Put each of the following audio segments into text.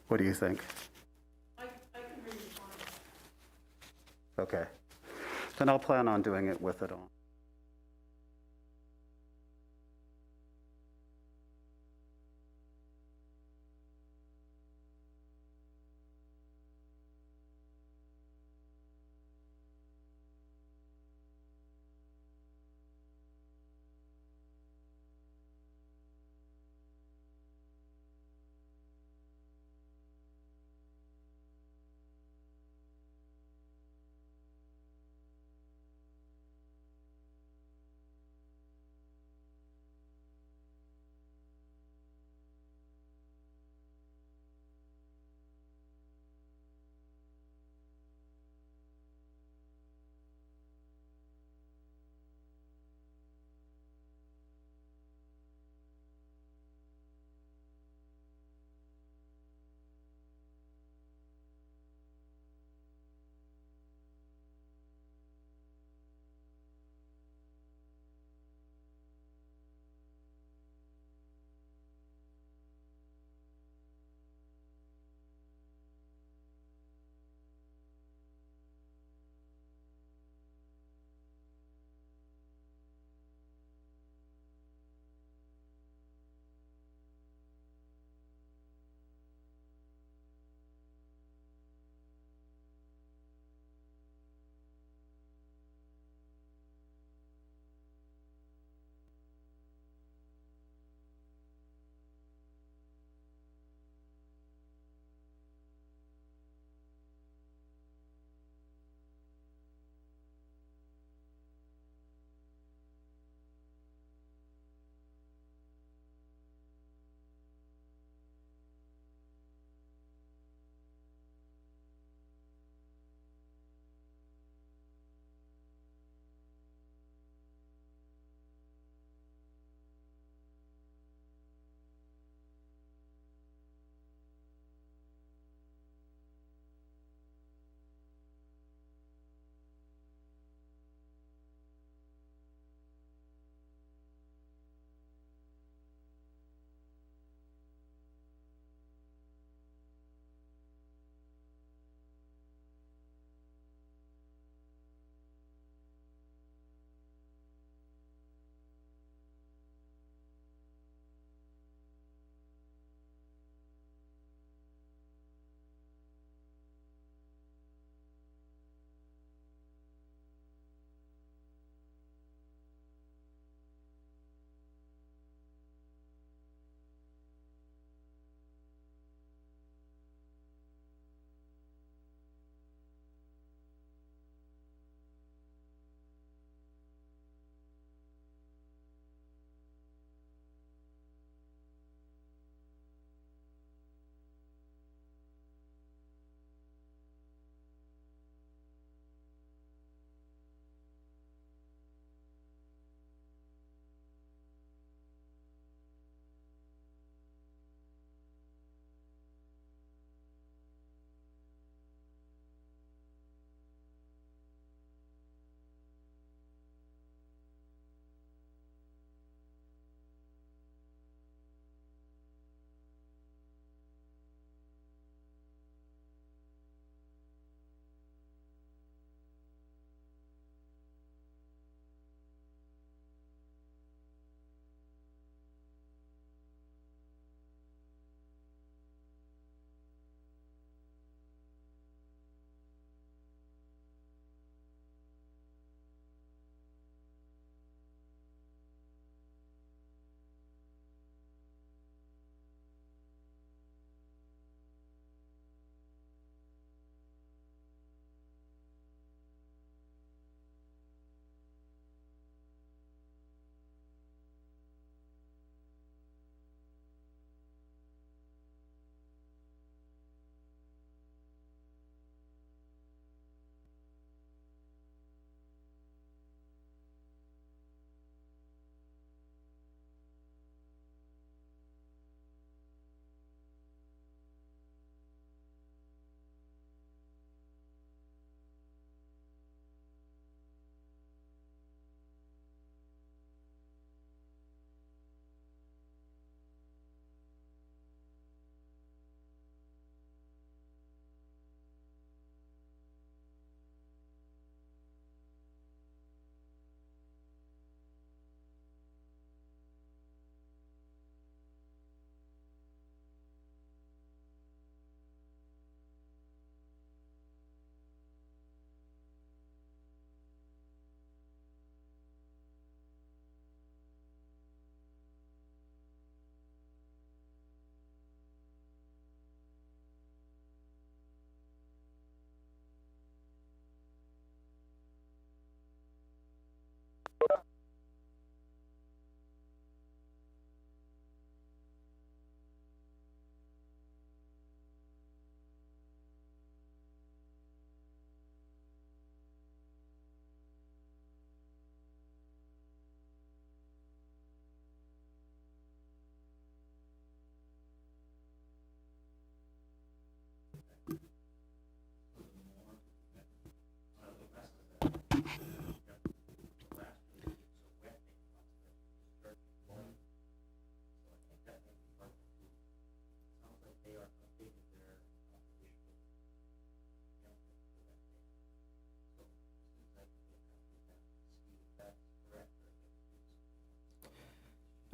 What do you think? I can read it fine. Okay. Then I'll plan on doing it with it on.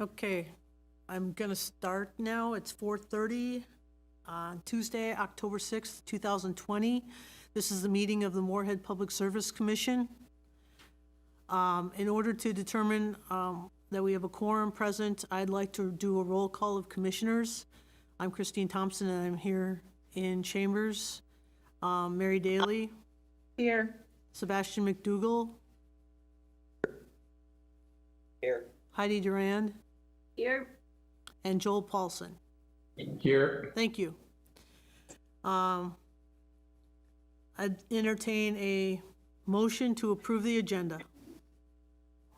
Okay, I'm gonna start now. It's 4:30 on Tuesday, October 6th, 2020. This is the meeting of the Moorhead Public Service Commission. In order to determine that we have a quorum present, I'd like to do a roll call of commissioners. I'm Christine Thompson, and I'm here in chambers. Mary Daly, Here. Sebastian McDougall, Here. Heidi Durand, Here. and Joel Paulson. Here. Thank you. I'd entertain a motion to approve the agenda.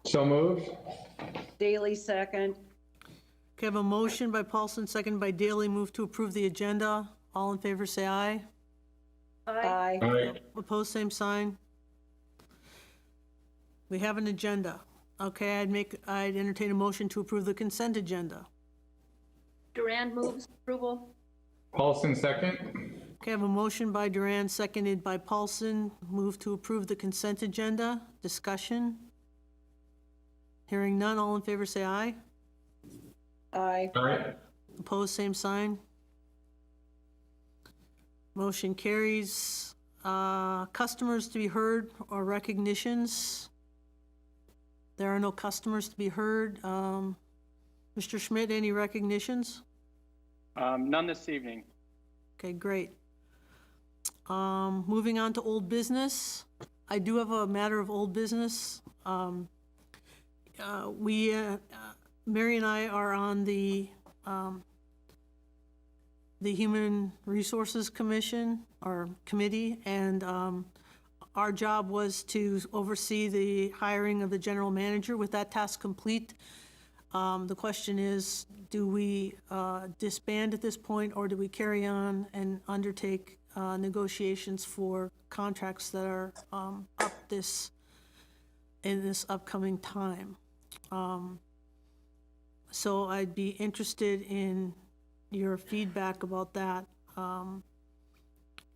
So moved. Daily second. Okay, I have a motion by Paulson, second by Daly, move to approve the agenda. All in favor, say aye. Aye. Aye. Opposed, same sign. We have an agenda. Okay, I'd entertain a motion to approve the consent agenda. Durand moves approval. Paulson second. Okay, I have a motion by Duran, seconded by Paulson, move to approve the consent agenda. Discussion? Hearing none, all in favor say aye. Aye. Aye. Opposed, same sign. Motion carries. Customers to be heard or recognitions? There are no customers to be heard. Mr. Schmidt, any recognitions? None this evening. Okay, great. Moving on to old business. I do have a matter of old business. Mary and I are on the Human Resources Commission, or committee, and our job was to oversee the hiring of the general manager. With that task complete, the question is, do we disband at this point, or do we carry on and undertake negotiations for contracts that are up in this upcoming time? So I'd be interested in your feedback about that.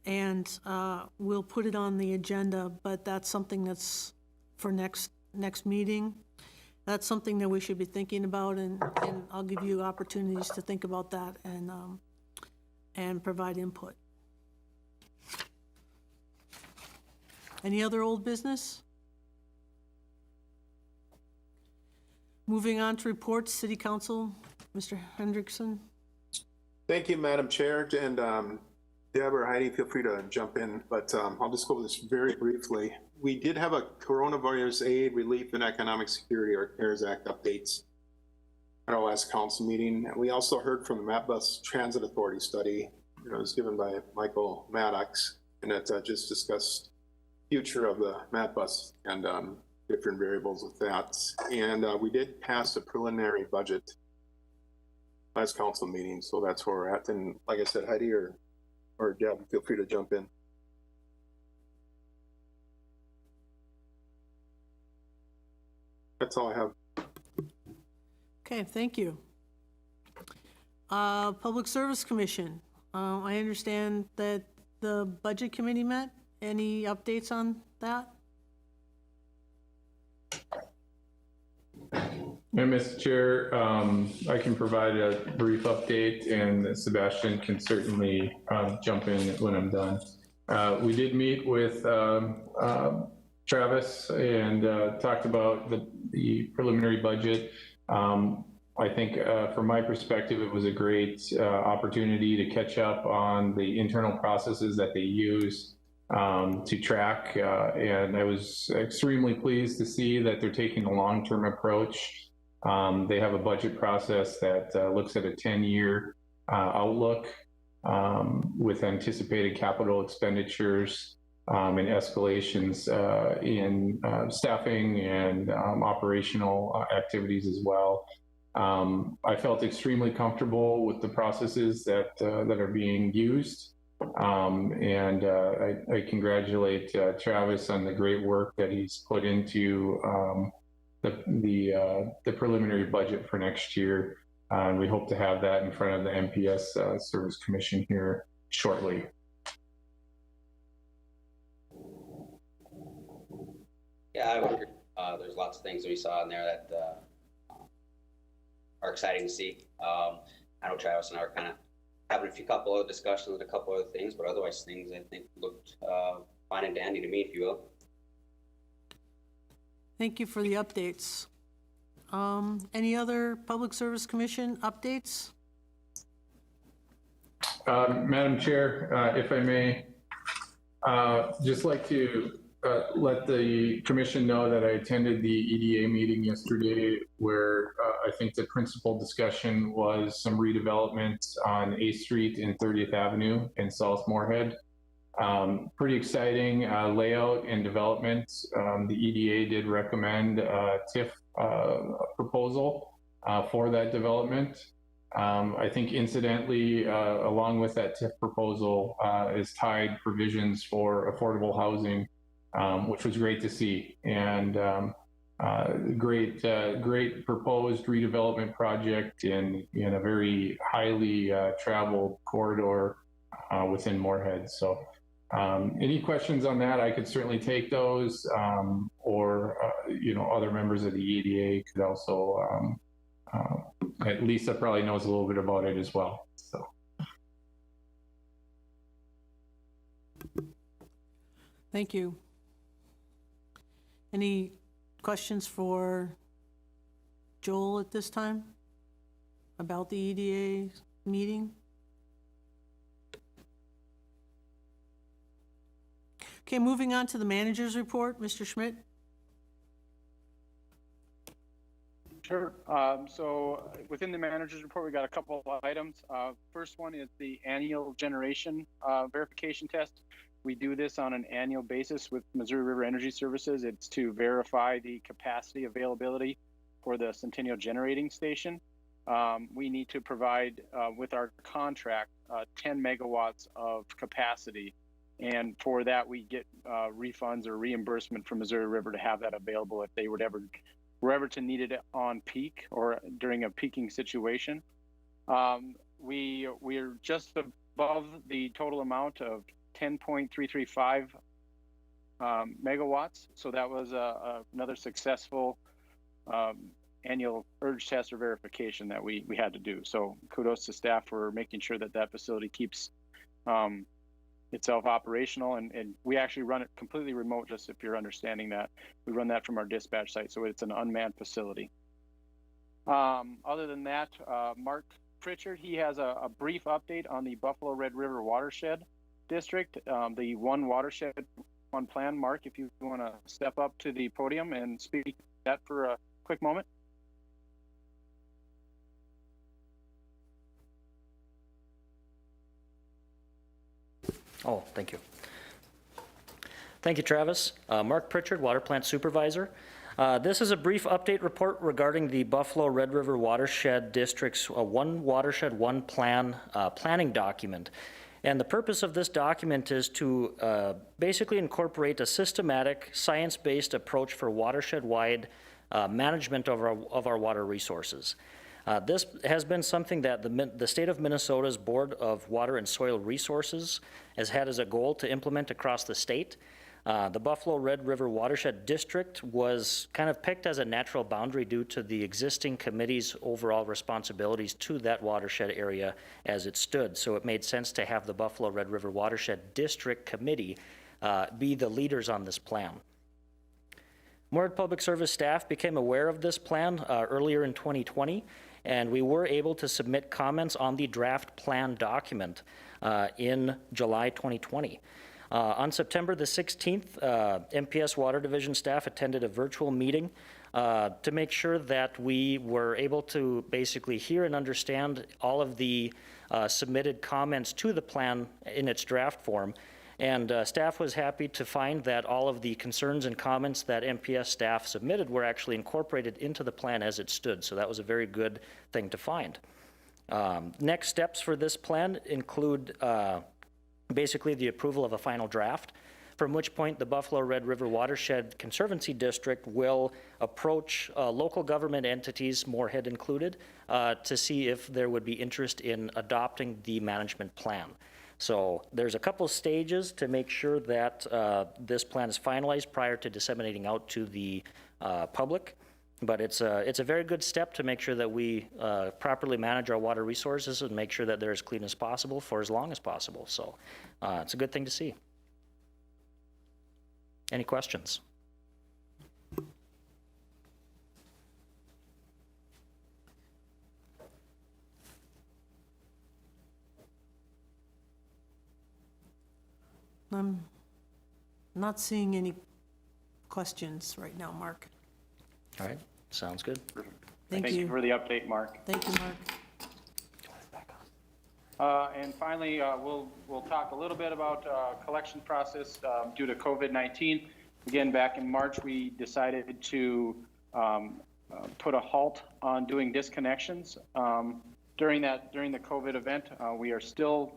And we'll put it on the agenda, but that's something that's for next meeting. That's something that we should be thinking about, and I'll give you opportunities to think about that and provide input. Any other old business? Moving on to reports, City Council, Mr. Hendrickson. Thank you, Madam Chair, and Deb or Heidi, feel free to jump in, but I'll just go over this very briefly. We did have a coronavirus aid, relief, and economic security, or CARES Act updates at our last council meeting. We also heard from the MapBus Transit Authority study. It was given by Michael Maddox, and it just discussed future of the MapBus and different variables with that. And we did pass a preliminary budget last council meeting, so that's where we're at. And like I said, Heidi or Deb, feel free to jump in. That's all I have. Okay, thank you. Public Service Commission. I understand that the Budget Committee met. Any updates on that? And Mr. Chair, I can provide a brief update, and Sebastian can certainly jump in when I'm done. We did meet with Travis and talked about the preliminary budget. I think from my perspective, it was a great opportunity to catch up on the internal processes that they use to track. And I was extremely pleased to see that they're taking a long-term approach. They have a budget process that looks at a 10-year outlook with anticipated capital expenditures and escalations in staffing and operational activities as well. I felt extremely comfortable with the processes that are being used. And I congratulate Travis on the great work that he's put into the preliminary budget for next year. We hope to have that in front of the MPS Service Commission here shortly. Yeah, I would agree. There's lots of things that we saw in there that are exciting to see. I know Travis and I are kind of having a couple of discussions and a couple other things, but otherwise things I think looked fine and dandy to me, if you will. Thank you for the updates. Any other Public Service Commission updates? Madam Chair, if I may, just like to let the commission know that I attended the EDA meeting yesterday, where I think the principal discussion was some redevelopment on 8th Street and 30th Avenue in South Moorhead. Pretty exciting layout and development. The EDA did recommend a TIF proposal for that development. I think incidentally, along with that TIF proposal is tied provisions for affordable housing, which was great to see. And great proposed redevelopment project in a very highly traveled corridor within Moorhead. So any questions on that, I could certainly take those, or other members of the EDA could also, Lisa probably knows a little bit about it as well. So. Thank you. Any questions for Joel at this time about the EDA meeting? Okay, moving on to the manager's report, Mr. Schmidt. Sure. So within the manager's report, we got a couple of items. First one is the annual generation verification test. We do this on an annual basis with Missouri River Energy Services. It's to verify the capacity availability for the Centennial Generating Station. We need to provide, with our contract, 10 megawatts of capacity. And for that, we get refunds or reimbursement from Missouri River to have that available if they were ever to need it on peak or during a peaking situation. We're just above the total amount of 10.335 megawatts. So that was another successful annual urge test or verification that we had to do. So kudos to staff for making sure that that facility keeps itself operational, and we actually run it completely remote, just if you're understanding that. We run that from our dispatch site, so it's an unmanned facility. Other than that, Mark Pritchard, he has a brief update on the Buffalo Red River Watershed District, the One Watershed, One Plan. Mark, if you want to step up to the podium and speak to that for a quick moment. Oh, thank you. Thank you, Travis. Mark Pritchard, Water Plant Supervisor. This is a brief update report regarding the Buffalo Red River Watershed District's One Watershed, One Plan planning document. And the purpose of this document is to basically incorporate a systematic, science-based approach for watershed-wide management of our water resources. This has been something that the state of Minnesota's Board of Water and Soil Resources has had as a goal to implement across the state. The Buffalo Red River Watershed District was kind of picked as a natural boundary due to the existing committee's overall responsibilities to that watershed area as it stood. So it made sense to have the Buffalo Red River Watershed District Committee be the leaders on this plan. Moorhead Public Service staff became aware of this plan earlier in 2020, and we were able to submit comments on the draft plan document in July 2020. On September the 16th, MPS Water Division staff attended a virtual meeting to make sure that we were able to basically hear and understand all of the submitted comments to the plan in its draft form. And staff was happy to find that all of the concerns and comments that MPS staff submitted were actually incorporated into the plan as it stood. So that was a very good thing to find. Next steps for this plan include basically the approval of a final draft, from which point the Buffalo Red River Watershed Conservancy District will approach local government entities, Moorhead included, to see if there would be interest in adopting the management plan. So there's a couple stages to make sure that this plan is finalized prior to disseminating out to the public. But it's a very good step to make sure that we properly manage our water resources and make sure that they're as clean as possible for as long as possible. So it's a good thing to see. Any questions? I'm not seeing any questions right now, Mark. All right, sounds good. Thank Thank you you. for the update, Mark. Thank you, Mark. And finally, we'll talk a little bit about collection process due to COVID-19. Again, back in March, we decided to put a halt on doing disconnections. During the COVID event, we are still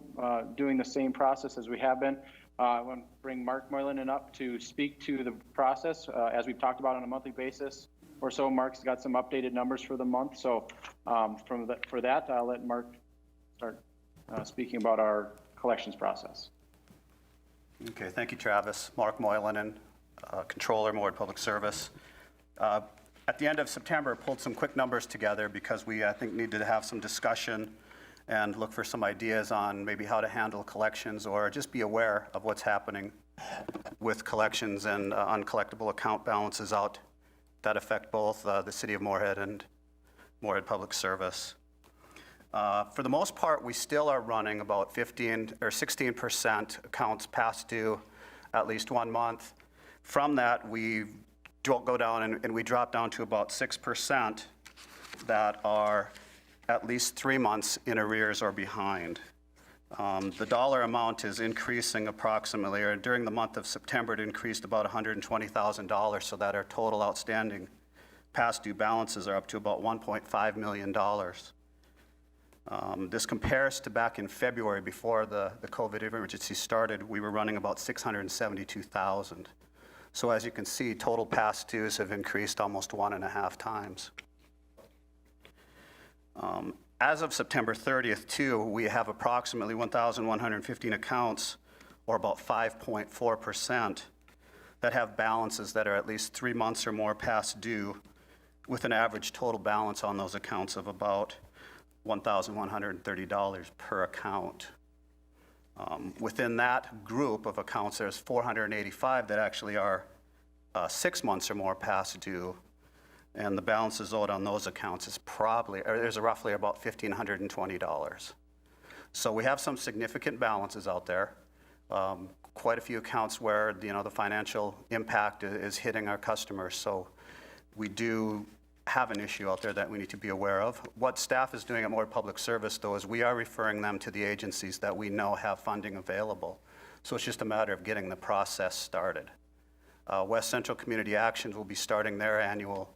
doing the same process as we have been. I want to bring Mark Moylan up to speak to the process as we've talked about on a monthly basis or so. Mark's got some updated numbers for the month. So for that, I'll let Mark start speaking about our collections process. Okay, thank you, Travis. Mark Moylan, Controller, Moorhead Public Service. At the end of September, pulled some quick numbers together because we, I think, needed to have some discussion and look for some ideas on maybe how to handle collections or just be aware of what's happening with collections and uncollectible account balances out that affect both the City of Moorhead and Moorhead Public Service. For the most part, we still are running about 15 or 16% accounts past due at least 1 month. From that, we go down and we drop down to about 6% that are at least 3 months in arrears or behind. The dollar amount is increasing approximately, or during the month of September, it increased about $120,000, so that our total outstanding past due balances are up to about $1.5 million. This compares to back in February before the COVID emergency started, we were running about $672,000. So as you can see, total past dues have increased almost 1.5 times. As of September 30th, too, we have approximately 1,115 accounts, or about 5.4%, that have balances that are at least 3 months or more past due, with an average total balance on those accounts of about $1,130 per account. Within that group of accounts, there's 485 that actually are 6 months or more past due, and the balances owed on those accounts is there's roughly about $1,520. So we have some significant balances out there. Quite a few accounts where the financial impact is hitting our customers. So we do have an issue out there that we need to be aware of. What staff is doing at Moorhead Public Service, though, is we are referring them to the agencies that we know have funding available. So it's just a matter of getting the process started. West Central Community Actions will be starting their annual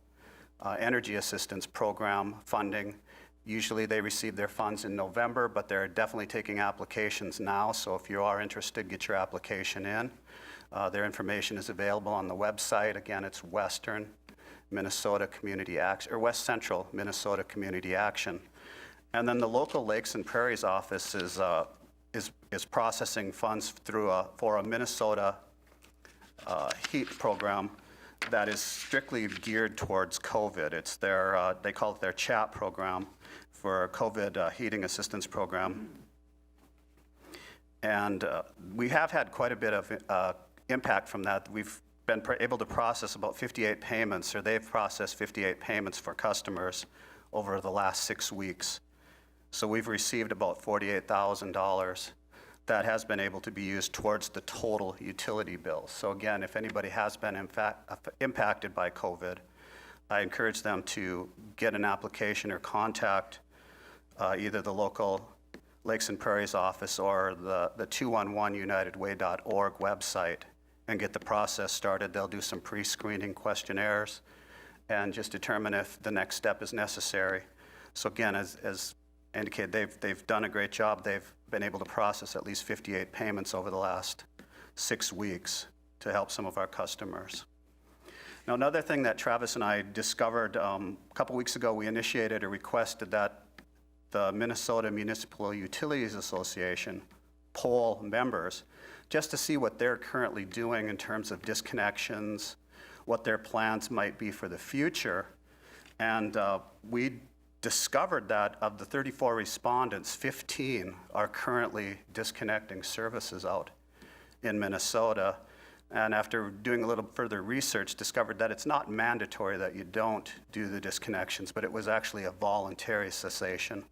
energy assistance program funding. Usually they receive their funds in November, but they're definitely taking applications now. So if you are interested, get your application in. Their information is available on the website. Again, it's Western Minnesota Community Action, or West Central Minnesota Community Action. And then the local Lakes and Prairies office is processing funds for a Minnesota heat program that is strictly geared towards COVID. It's they call it their CHAP program for COVID heating assistance program. And we have had quite a bit of impact from that. We've been able to process about 58 payments, or they've processed 58 payments for customers over the last 6 weeks. So we've received about $48,000 that has been able to be used towards the total utility bill. So again, if anybody has been impacted by COVID, I encourage them to get an application or contact either the local Lakes and Prairies office or the 211unitedway.org website and get the process started. They'll do some pre-screening questionnaires and just determine if the next step is necessary. So again, as indicated, they've done a great job. They've been able to process at least 58 payments over the last 6 weeks to help some of our customers. Now, another thing that Travis and I discovered a couple weeks ago, we initiated or requested that the Minnesota Municipal Utilities Association poll members just to see what they're currently doing in terms of disconnections, what their plans might be for the future, And we discovered that of the 34 respondents, 15 are currently disconnecting services out in Minnesota. And after doing a little further research, discovered that it's not mandatory that you don't do the disconnections, but it was actually a voluntary cessation.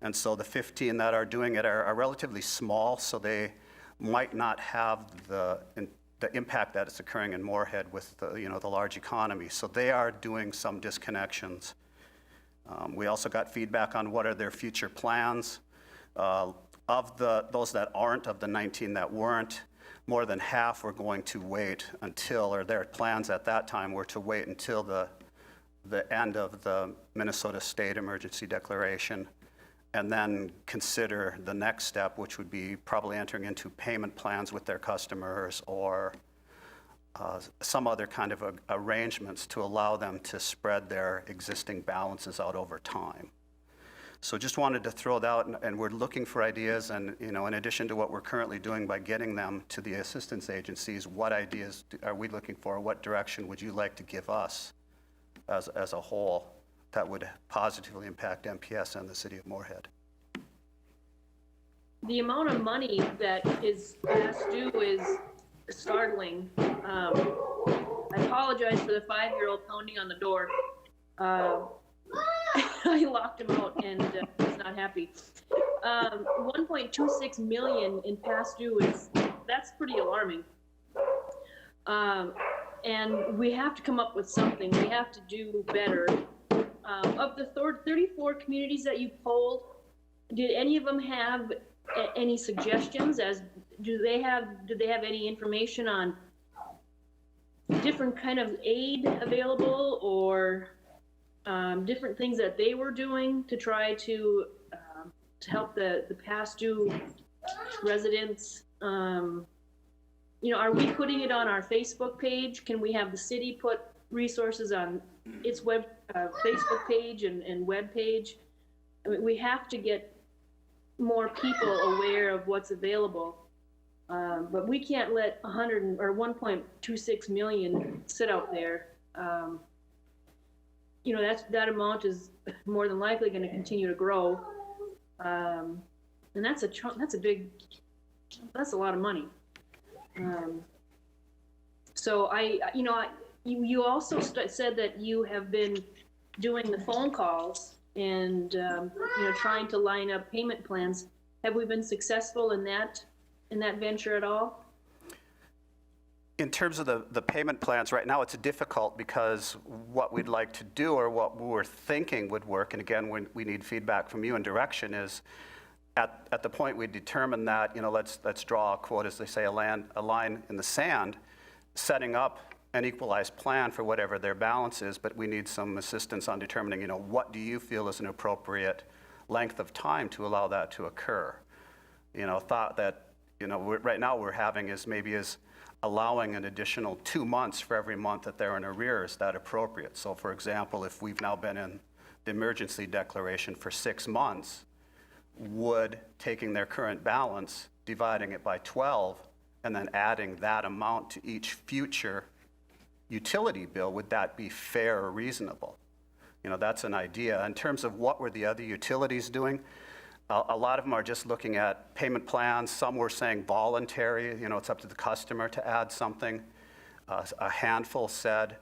And so the 15 that are doing it are relatively small, so they might not have the impact that is occurring in Moorhead with the large economy. So they are doing some disconnections. We also got feedback on what are their future plans. Of those that aren't, of the 19 that weren't, more than half were going to wait until, or their plans at that time were to wait until the end of the Minnesota State Emergency Declaration, and then consider the next step, which would be probably entering into payment plans with their customers or some other kind of arrangements to allow them to spread their existing balances out over time. So just wanted to throw that out, and we're looking for ideas, and in addition to what we're currently doing by getting them to the assistance agencies, what ideas are we looking for? What direction would you like to give us as a whole that would positively impact MPS and the city of Moorhead? The amount of money that is past due is startling. I apologize for the 5-year-old pounding on the door. I locked him out and he's not happy. 1.26 million in past due that's pretty alarming. And we have to come up with something. We have to do better. Of the 34 communities that you polled, did any of them have any suggestions? Do they have any information on different kind of aid available, or different things that they were doing to try to help the past due residents? Are we putting it on our Facebook page? Can we have the city put resources on its Facebook page and web page? I mean, we have to get more people aware of what's available. But we can't let 1.26 million sit out there. That amount is more than likely going to continue to grow, and that's a lot of money. So you also said that you have been doing the phone calls and trying to line up payment plans. Have we been successful in that venture at all? In terms of the payment plans, right now it's difficult because what we'd like to do, or what we're thinking would work, and again, we need feedback from you and direction, is at the point we determine that, let's draw a quote, as they say, a line in the sand, setting up an equalized plan for whatever their balance is, but we need some assistance on determining, what do you feel is an appropriate length of time to allow that to occur? Thought that, right now we're having is allowing an additional 2 months for every month that they're in arrears. Is that appropriate? So for example, if we've now been in the emergency declaration for 6 months, would taking their current balance, dividing it by 12, and then adding that amount to each future utility bill, would that be fair or reasonable? That's an idea. In terms of what were the other utilities doing, a lot of them are just looking at payment plans. Some were saying voluntary, it's up to the customer to add something. A handful said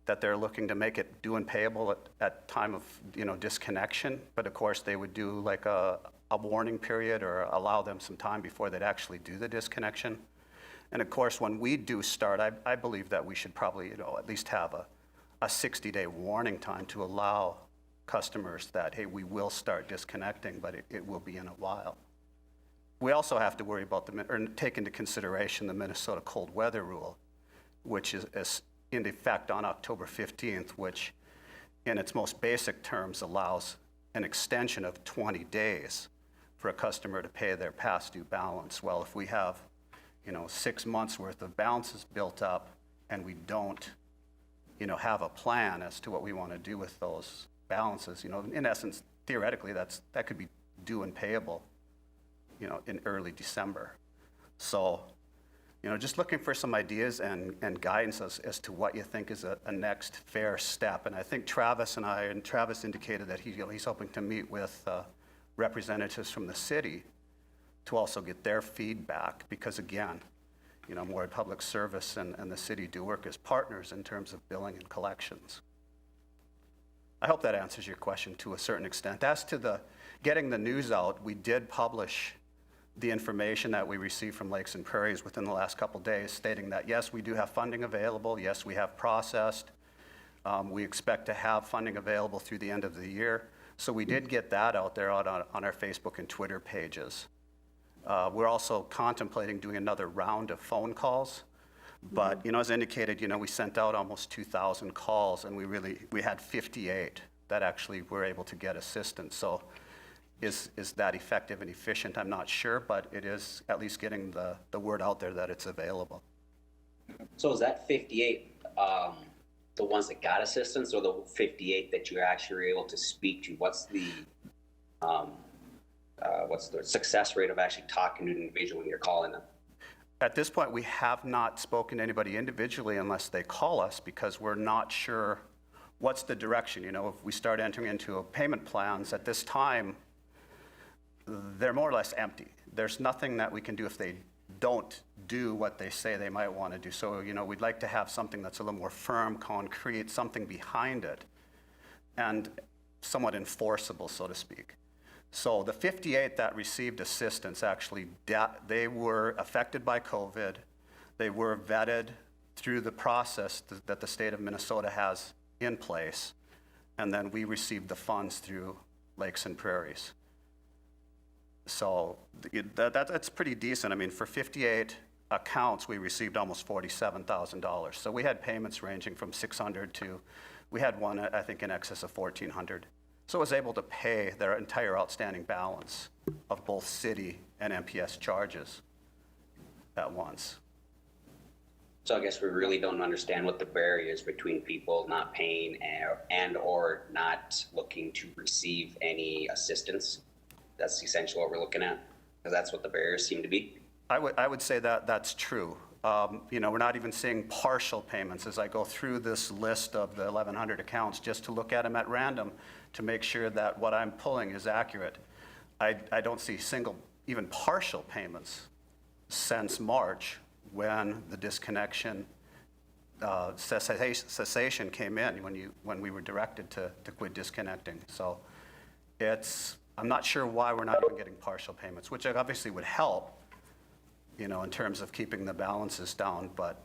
that they're looking to make it due and payable at time of disconnection, but of course they would do like a warning period or allow them some time before they'd actually do the disconnection. And of course, when we do start, I believe that we should probably at least have a 60-day warning time to allow customers that, hey, we will start disconnecting, but it will be in a while. We also have to worry about take into consideration the Minnesota cold weather rule, which is in effect on October 15th, which in its most basic terms allows an extension of 20 days for a customer to pay their past due balance. Well, if we have 6 months worth of balances built up and we don't have a plan as to what we want to do with those balances, in essence, theoretically, that could be due and payable, in early December. So just looking for some ideas and guidance as to what you think is a next fair step. And I think Travis indicated that he's hoping to meet with representatives from the city to also get their feedback, because again, Moorhead Public Service and the city do work as partners in terms of billing and collections. I hope that answers your question to a certain extent. As to getting the news out, we did publish the information that we received from Lakes and Prairies within the last couple days, stating that yes, we do have funding available, yes, we have processed, we expect to have funding available through the end of the year. So we did get that out there on our Facebook and Twitter pages. We're also contemplating doing another round of phone calls, but as indicated, we sent out almost 2,000 calls, and we had 58 that actually were able to get assistance. So is that effective and efficient? I'm not sure, but it is at least getting the word out there that it's available. So is that 58 the ones that got assistance, or the 58 that you actually were able to speak to? What's the success rate of actually talking to an individual when you're calling them? At this point, we have not spoken to anybody individually unless they call us, because we're not sure what's the direction. If we start entering into payment plans at this time, they're more or less empty. There's nothing that we can do if they don't do what they say they might want to do. So, we'd like to have something that's a little more firm, concrete, something behind it, and somewhat enforceable, so to speak. So the 58 that received assistance, actually, they were affected by COVID. They were vetted through the process that the state of Minnesota has in place, and then we received the funds through Lakes and Prairies. So that's pretty decent. I mean, for 58 accounts, we received almost $47,000. So we had payments ranging from $600 to, we had one, I think, in excess of $1,400. So I was able to pay their entire outstanding balance of both city and MPS charges at once. So I guess we really don't understand what the barrier is between people not paying and or not looking to receive any assistance. That's essentially what we're looking at, because that's what the barriers seem to be. I would say that that's true. We're not even seeing partial payments as I go through this list of the 1,100 accounts just to look at them at random to make sure that what I'm pulling is accurate. I don't see even partial payments since March, when the disconnection cessation came in, when we were directed to quit disconnecting. So I'm not sure why we're not even getting partial payments, which obviously would help, in terms of keeping the balances down. But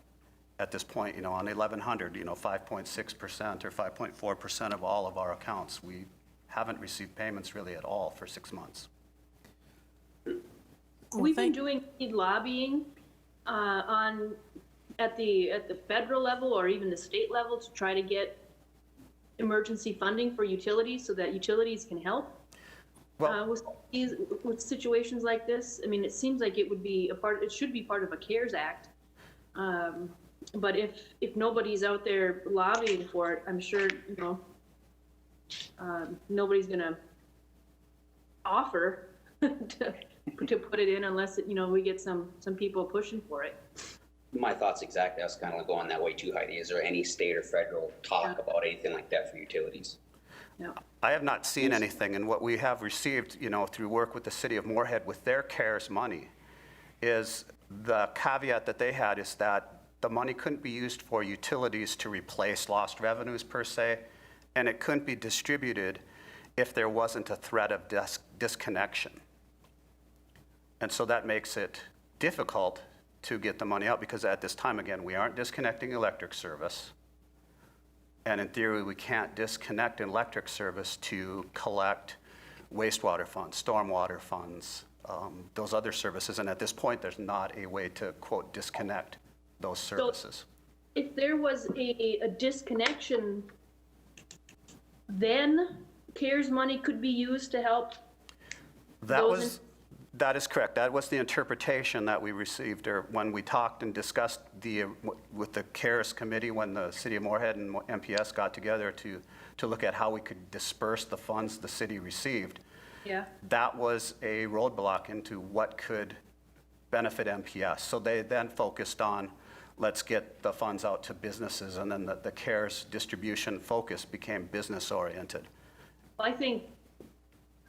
at this point, on 1,100, 5.6% or 5.4% of all of our accounts, we haven't received payments really at all for 6 months. We've been doing lobbying at the federal level or even the state level to try to get emergency funding for utilities so that utilities can help. Well, With situations like this. I mean, it seems like it should be part of a CARES Act. But if nobody's out there lobbying for it, I'm sure, nobody's gonna offer to put it in unless, we get some people pushing for it. My thoughts exactly. I was kind of going that way too, Heidi. Is there any state or federal talk about anything like that for utilities? No. I have not seen anything, and what we have received, through work with the city of Moorhead with their CARES money, is the caveat that they had is that the money couldn't be used for utilities to replace lost revenues per se, and it couldn't be distributed if there wasn't a threat of disconnection. And so that makes it difficult to get the money out, because at this time, again, we aren't disconnecting electric service. And in theory, we can't disconnect electric service to collect wastewater funds, stormwater funds, those other services. And at this point, there's not a way to, quote, disconnect those services. So if there was a disconnection, then CARES money could be used to help That is correct. That was the interpretation that we received, or when we talked and discussed with the CARES committee, when the city of Moorhead and MPS got together to look at how we could disperse the funds the city received. Yeah. That was a roadblock into what could benefit MPS. So they then focused on, let's get the funds out to businesses, and then the CARES distribution focus became business-oriented. I think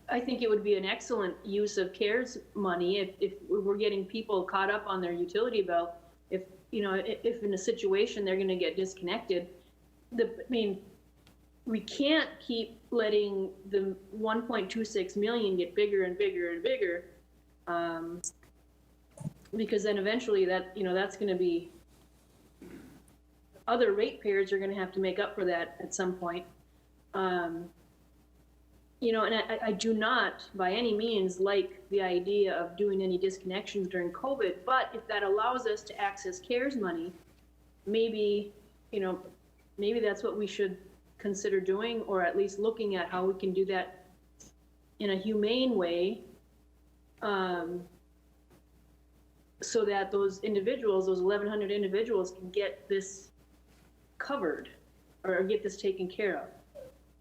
it would be an excellent use of CARES money if we're getting people caught up on their utility bill. If in a situation they're going to get disconnected, we can't keep letting the 1.26 million get bigger and bigger and bigger, because then eventually that's going to be, other ratepayers are going to have to make up for that at some point. And I do not by any means like the idea of doing any disconnections during COVID, but if that allows us to access CARES money, maybe that's what we should consider doing, or at least looking at how we can do that in a humane way, so that those 1,100 individuals can get this covered or get this taken care of.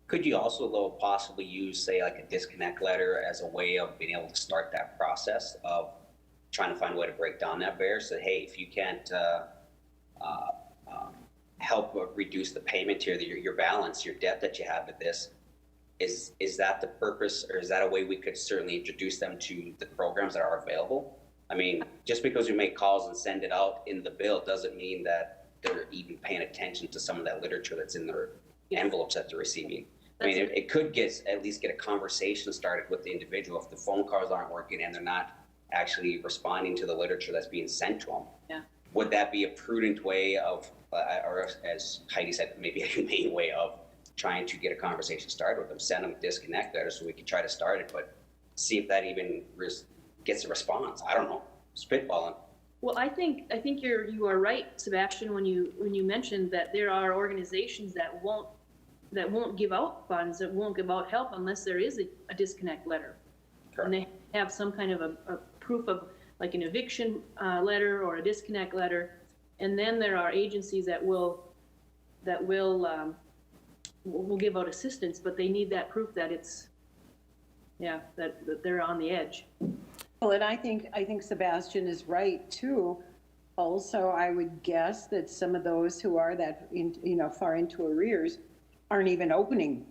Could you also, though, possibly use, say, like a disconnect letter as a way of being able to start that process of trying to find a way to break down that barrier? So, hey, if you can't help reduce the payment here, your balance, your debt that you have with this, is that the purpose, or is that a way we could certainly introduce them to the programs that are available? I mean, just because we make calls and send it out in the bill doesn't mean that they're even paying attention to some of that literature that's in their envelopes that they're receiving. I mean, it could at least get a conversation started with the individual if the phone calls aren't working and they're not actually responding to the literature that's being sent to them. Yeah. Would that be a prudent way of, or as Heidi said, maybe a humane way of trying to get a conversation started with them? Send them a disconnect letter so we can try to start it, but see if that even gets a response. I don't know, spitballing. Well, I think you are right, Sebastian, when you mentioned that there are organizations that won't give out funds, that won't give out help unless there is a disconnect letter. Correct. And they have some kind of a proof of, like, an eviction letter or a disconnect letter. And then there are agencies that will give out assistance, but they need that proof that that they're on the edge. Well, and I think Sebastian is right too. Also, I would guess that some of those who are far into arrears aren't even opening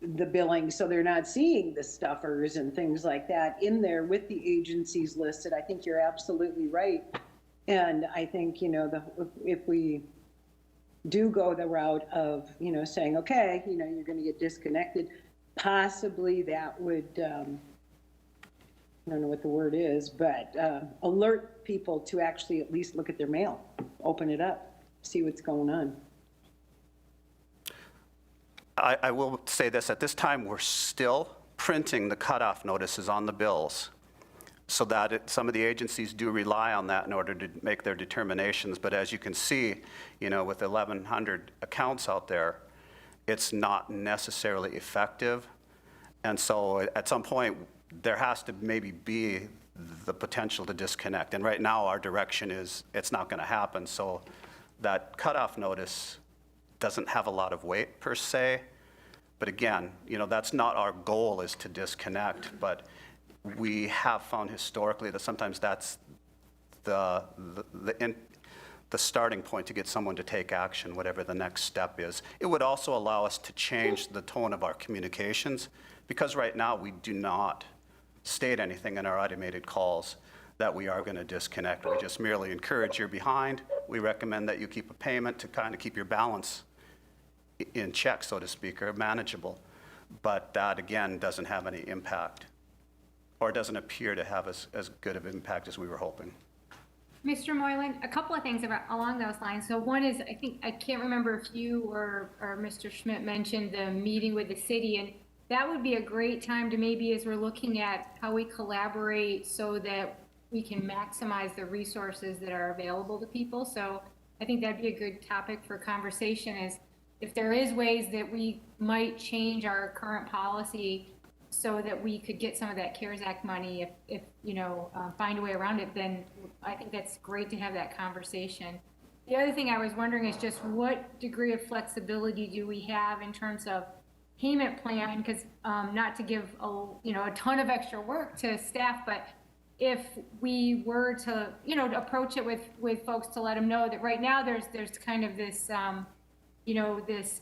the billing, so they're not seeing the stuffers and things like that in there with the agencies listed. I think you're absolutely right. And I think, if we do go the route of, saying, okay, you're going to get disconnected, possibly that would, I don't know what the word is, but alert people to actually at least look at their mail, open it up, see what's going on. I will say this, at this time, we're still printing the cutoff notices on the bills, so that some of the agencies do rely on that in order to make their determinations. But as you can see, with 1,100 accounts out there, it's not necessarily effective. And so at some point, there has to maybe be the potential to disconnect. And right now, our direction is it's not going to happen. So that cutoff notice doesn't have a lot of weight per se. But again, that's not our goal, is to disconnect. But we have found historically that sometimes that's the starting point to get someone to take action, whatever the next step is. It would also allow us to change the tone of our communications, because right now we do not state anything in our automated calls that we are going to disconnect. We just merely encourage you're behind. We recommend that you keep a payment to kind of keep your balance in check, so to speak, or manageable. But that, again, doesn't have any impact, or doesn't appear to have as good of impact as we were hoping. Mr. Moylan, a couple of things along those lines. So one is, I can't remember if you or Mr. Schmidt mentioned the meeting with the city, and that would be a great time to, maybe as we're looking at how we collaborate so that we can maximize the resources that are available to people. So I think that'd be a good topic for conversation, is if there is ways that we might change our current policy so that we could get some of that CARES Act money, if find a way around it, then I think that's great to have that conversation. The other thing I was wondering is just what degree of flexibility do we have in terms of payment plan? Because not to give a ton of extra work to staff, but if we were to, you know, to approach it with folks to let them know that right now there's kind of this, you know, this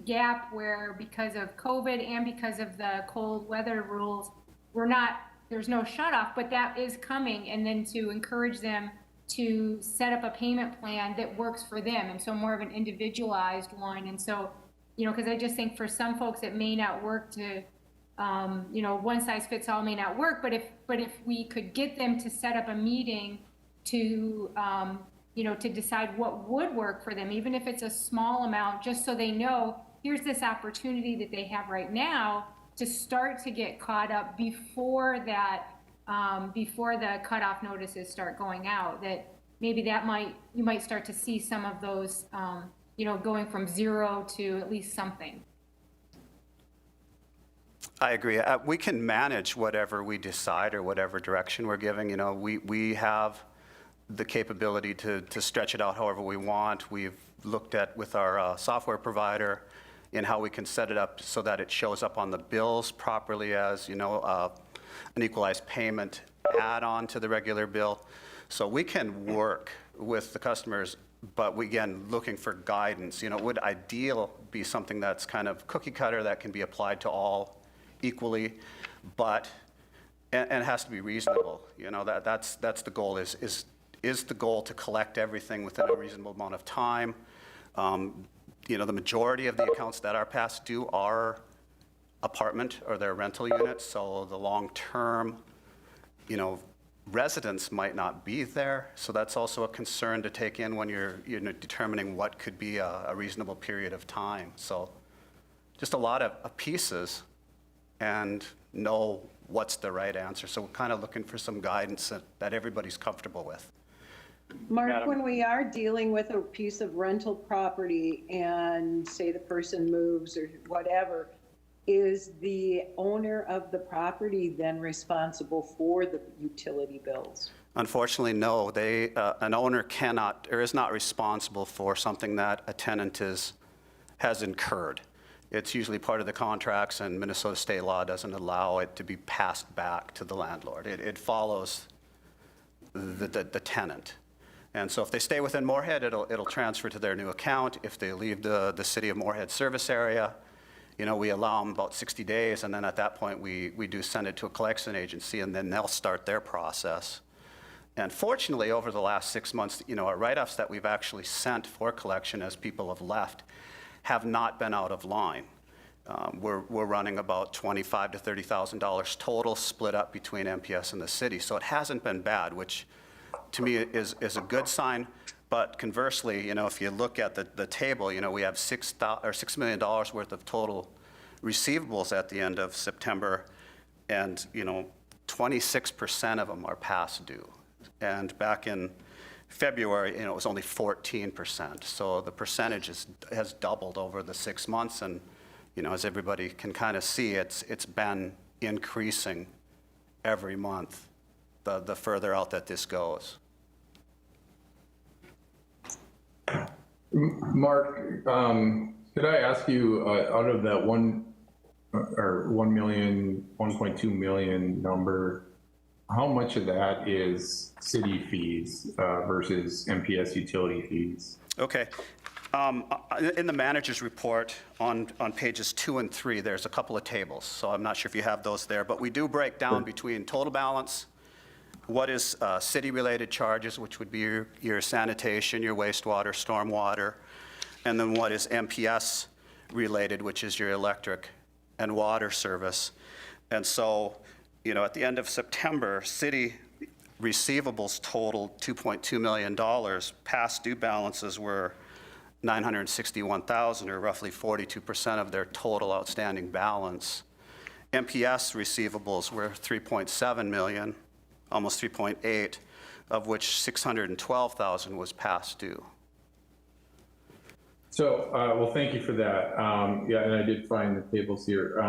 gap where because of COVID and because of the cold weather rules, there's no shut off, but that is coming. And then to encourage them to set up a payment plan that works for them. And so more of an individualized one. And so, you know, because I just think for some folks it may not work to, you know, one size fits all may not work, but if we could get them to set up a meeting to, you know, to decide what would work for them, even if it's a small amount, just so they know, here's this opportunity that they have right now to start to get caught up before that, before the cutoff notices start going out, that maybe you might start to see some of those, you know, going from 0 to at least something. I agree. We can manage whatever we decide or whatever direction we're giving. You know, we have the capability to stretch it out however we want. We've looked at with our software provider in how we can set it up so that it shows up on the bills properly as, you know, an equalized payment add-on to the regular bill. So we can work with the customers, but we, again, looking for guidance. You know, would ideal be something that's kind of cookie cutter that can be applied to all equally, but, and it has to be reasonable. You know, that's the goal, is the goal to collect everything within a reasonable amount of time. You know, the majority of the accounts that are past due are apartment or their rental units, so the long-term, you know, residents might not be there. So that's also a concern to take in when you're, you know, determining what could be a reasonable period of time. So just a lot of pieces and know what's the right answer. So we're kind of looking for some guidance that everybody's comfortable with. Mark, when we are dealing with a piece of rental property and say the person moves or whatever, is the owner of the property then responsible for the utility bills? Unfortunately, no. An owner cannot or is not responsible for something that a tenant has incurred. It's usually part of the contracts, and Minnesota state law doesn't allow it to be passed back to the landlord. It follows the tenant. And so if they stay within Moorhead, it'll transfer to their new account. If they leave the city of Moorhead service area, you know, we allow them about 60 days, and then at that point, we do send it to a collection agency, and then they'll start their process. And fortunately, over the last 6 months, you know, our write-offs that we've actually sent for collection as people have left have not been out of line. We're running about $25,000 to $30,000 total, split up between MPS and the city. So it hasn't been bad, which to me is a good sign. But conversely, you know, if you look at the table, you know, we have $6 million worth of total receivables at the end of September, and, you know, 26% of them are past due. And back in February, you know, it was only 14%. So the percentage has doubled over the 6 months, and, you know, as everybody can kind of see, it's been increasing every month the further out that this goes. Mark, could I ask you, out of that 1.2 million number, how much of that is city fees versus MPS utility fees? Okay. In the manager's report on pages 2 and 3, there's a couple of tables. So I'm not sure if you have those there, but we do break down between total balance, what is city-related charges, which would be your sanitation, your wastewater, stormwater, and then what is MPS-related, which is your electric and water service. And so, you know, at the end of September, city receivables totaled $2.2 million. Past due balances were $961,000, or roughly 42% of their total outstanding balance. MPS receivables were $3.7 million, almost 3.8, of which $612,000 was past due. So, well, thank you for that. Yeah, and I did find the tables here.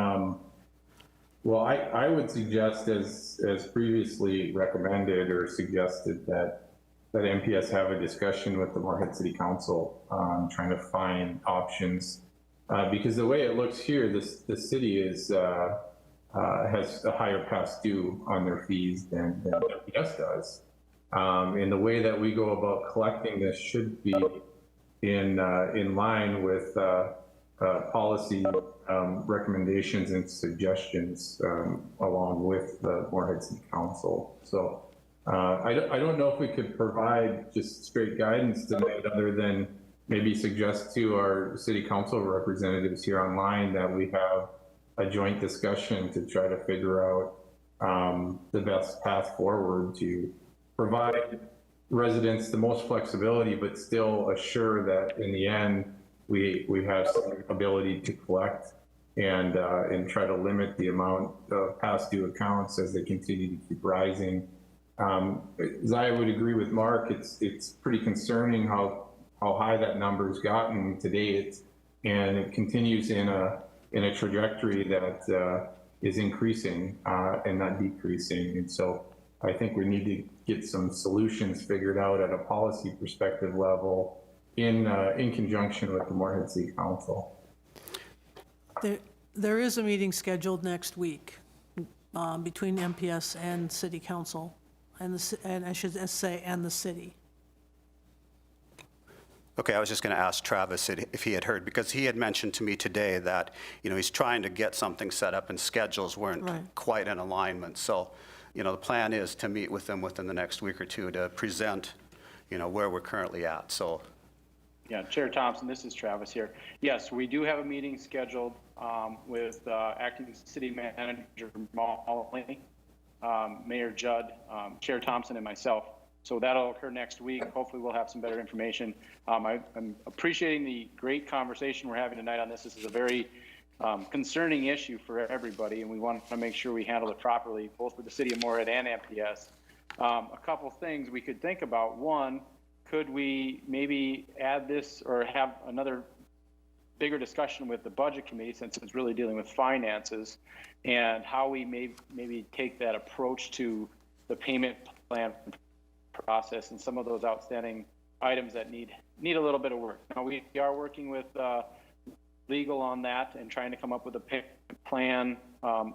Well, I would suggest, as previously recommended or suggested, that MPS have a discussion with the Moorhead City Council, trying to find options. Because the way it looks here, the city is has a higher past due on their fees than MPS does. And the way that we go about collecting this should be in line with policy recommendations and suggestions along with the Moorhead City Council. So I don't know if we could provide just straight guidance tonight other than maybe suggest to our city council representatives here online that we have a joint discussion to try to figure out the best path forward to provide residents the most flexibility, but still assure that in the end, we have some ability to collect and try to limit the amount of past due accounts as they continue to keep rising. Zaya would agree with Mark. It's pretty concerning how high that number's gotten to date, and it continues in a trajectory that is increasing and not decreasing. And so I think we need to get some solutions figured out at a policy perspective level in conjunction with the Moorhead City Council. There is a meeting scheduled next week between MPS and City Council, and I should say, and the city. Okay, I was just going to ask Travis if he had heard, because he had mentioned to me today that, he's trying to get something set up and schedules weren't quite in alignment. So, the plan is to meet with them within the next week or two to present, where we're currently at. So. Yeah, Chair Thompson, this is Travis here. Yes, we do have a meeting scheduled with Acting City Manager Molly, Mayor Judd, Chair Thompson, and myself. So that'll occur next week. Hopefully we'll have some better information. I'm appreciating the great conversation we're having tonight on this. This is a very concerning issue for everybody, and we want to make sure we handle it properly, both for the city of Moorhead and MPS. A couple things we could think about. One, could we maybe add this or have another bigger discussion with the budget committee, since it's really dealing with finances, and how we maybe take that approach to the payment plan process and some of those outstanding items that need a little bit of work. Now, we are working with legal on that and trying to come up with a payment plan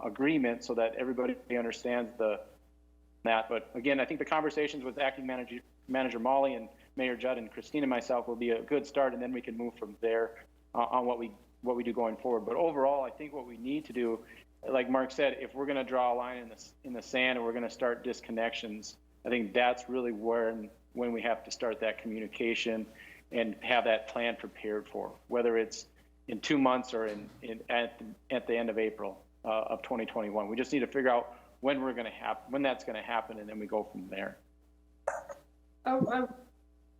agreement so that everybody understands that. But again, I think the conversations with Acting Manager Molly and Mayor Judd and Christine and myself will be a good start, and then we can move from there on what we do going forward. But overall, I think what we need to do, like Mark said, if we're going to draw a line in the sand and we're going to start disconnections, I think that's really when we have to start that communication and have that plan prepared for, whether it's in 2 months or at the end of April of 2021. We just need to figure out when that's going to happen, and then we go from there.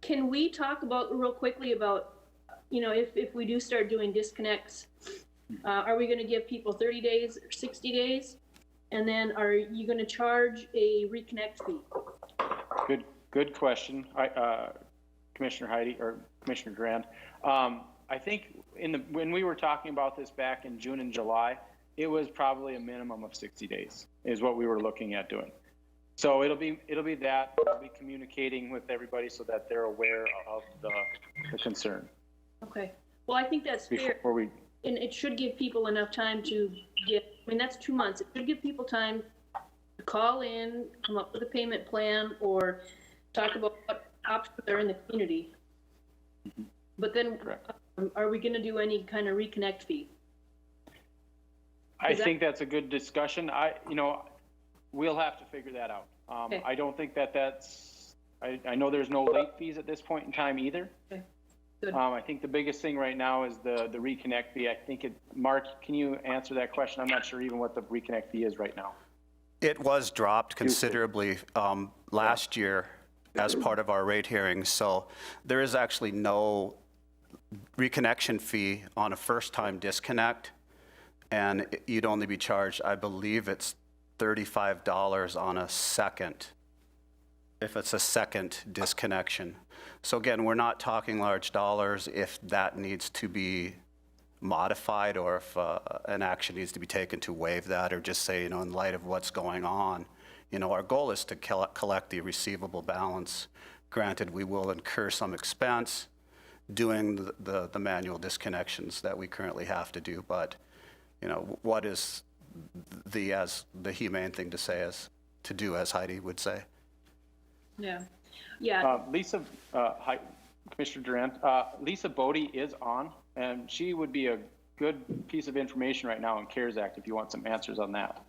Can we talk about real quickly about, if we do start doing disconnects, are we going to give people 30 days or 60 days? And then are you going to charge a reconnect fee? Good question, Commissioner Heidi or Commissioner Durand. I think when we were talking about this back in June and July, it was probably a minimum of 60 days is what we were looking at doing. So it'll be that we'll be communicating with everybody so that they're aware of the concern. Okay. Well, I think that's fair. And it should give people enough time to that's 2 months. It should give people time to call in, come up with a payment plan, or talk about what options are in the community. But then, are we going to do any kind of reconnect fee? I think that's a good discussion. We'll have to figure that out. Okay. I don't think that's. I know there's no late fees at this point in time either. Okay. Good. I think the biggest thing right now is the reconnect fee. I think Mark, can you answer that question? I'm not sure even what the reconnect fee is right now. It was dropped considerably last year as part of our rate hearings. So there is actually no reconnection fee on a first-time disconnect, and you'd only be charged, I believe it's $35 on a second, if it's a second disconnection. So again, we're not talking large dollars if that needs to be modified, or if an action needs to be taken to waive that, or just say, in light of what's going on, our goal is to collect the receivable balance. Granted, we will incur some expense doing the manual disconnections that we currently have to do, but what is the humane thing to say is, to do, as Heidi would say. Yeah. Yeah. Lisa, hi, Commissioner Durant. Lisa Bodie is on, and she would be a good piece of information right now in CARES Act if you want some answers on that.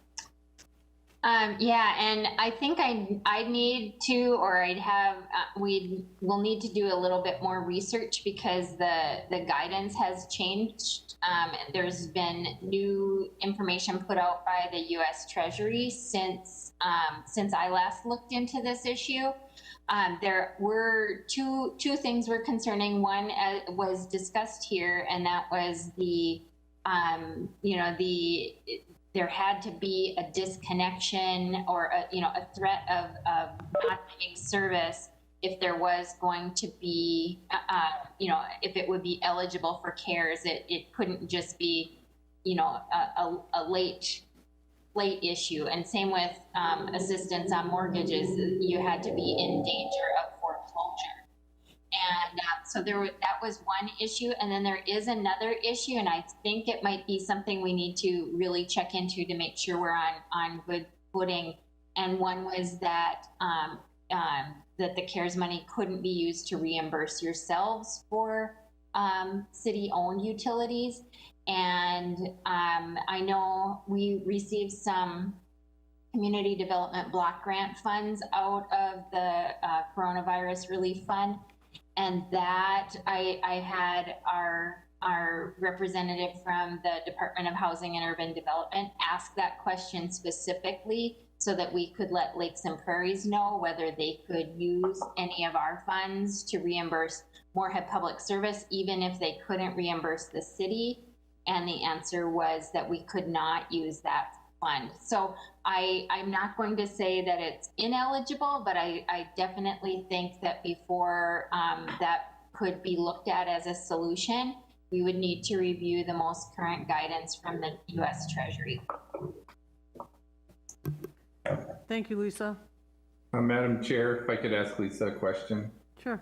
Yeah, and I think I need to, or I'd have, we'll need to do a little bit more research because the guidance has changed. There's been new information put out by the U.S. Treasury since I last looked into this issue. There were two things were concerning. One was discussed here, and that was there had to be a disconnection or a threat of not having service if there was going to be, if it would be eligible for CARES. It couldn't just be, a late issue. And same with assistance on mortgages. You had to be in danger of foreclosure. And so that was one issue. And then there is another issue, and I think it might be something we need to really check into to make sure we're on good footing. And one was that that the CARES money couldn't be used to reimburse yourselves for city-owned utilities. And I know we received some community development block grant funds out of the coronavirus relief fund. And that I had our representative from the Department of Housing and Urban Development ask that question specifically so that we could let Lakes and Prairies know whether they could use any of our funds to reimburse Moorhead Public Service, even if they couldn't reimburse the city. And the answer was that we could not use that fund. So I'm not going to say that it's ineligible, but I definitely think that before that could be looked at as a solution, we would need to review the most current guidance from the U.S. Treasury. Thank you, Lisa. Madam Chair, if I could ask Lisa a question. Sure.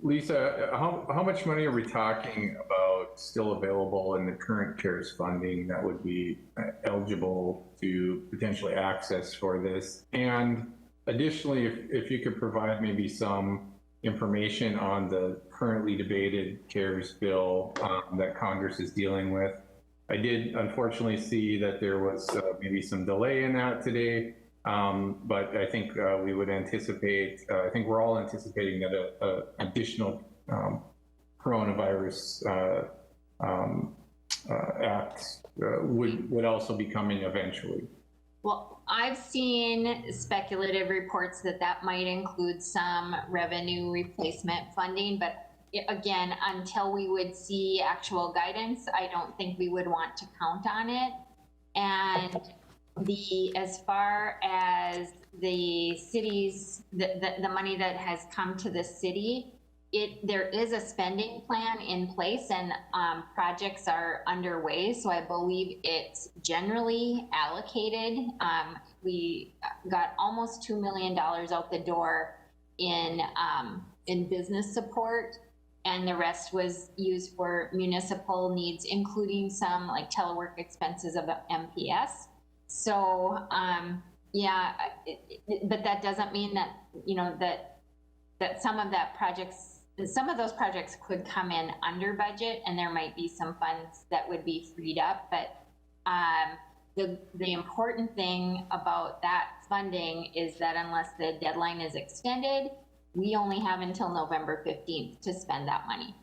Lisa, how much money are we talking about still available in the current CARES funding that would be eligible to potentially access for this? And additionally, if you could provide maybe some information on the currently debated CARES bill that Congress is dealing with. I did unfortunately see that there was maybe some delay in that today. But I think we would anticipate, I think we're all anticipating that an additional coronavirus act would also be coming eventually. Well, I've seen speculative reports that might include some revenue replacement funding, but again, until we would see actual guidance, I don't think we would want to count on it. And as far as the cities, the money that has come to the city, there is a spending plan in place, and projects are underway. So I believe it's generally allocated. We got almost $2 million out the door in business support, and the rest was used for municipal needs, including some like telework expenses of MPS. So, yeah, but that doesn't mean that, that some of those projects could come in under budget, and there might be some funds that would be freed up. But the important thing about that funding is that unless the deadline is extended, we only have until November 15th to spend that money.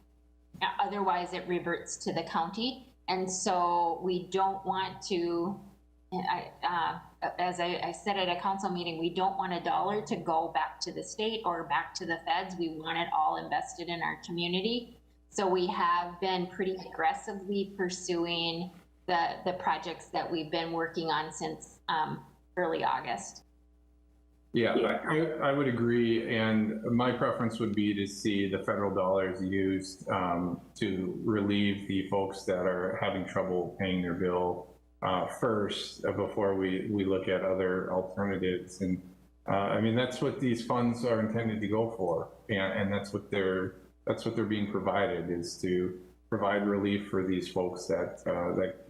Otherwise, it reverts to the county. And so we don't want to, as I said at a council meeting, we don't want $1 to go back to the state or back to the feds. We want it all invested in our community. So we have been pretty aggressively pursuing the projects that we've been working on since early August. Yeah, I would agree. And my preference would be to see the federal dollars used to relieve the folks that are having trouble paying their bill first before we look at other alternatives. And I mean, that's what these funds are intended to go for. And that's what they're being provided, is to provide relief for these folks that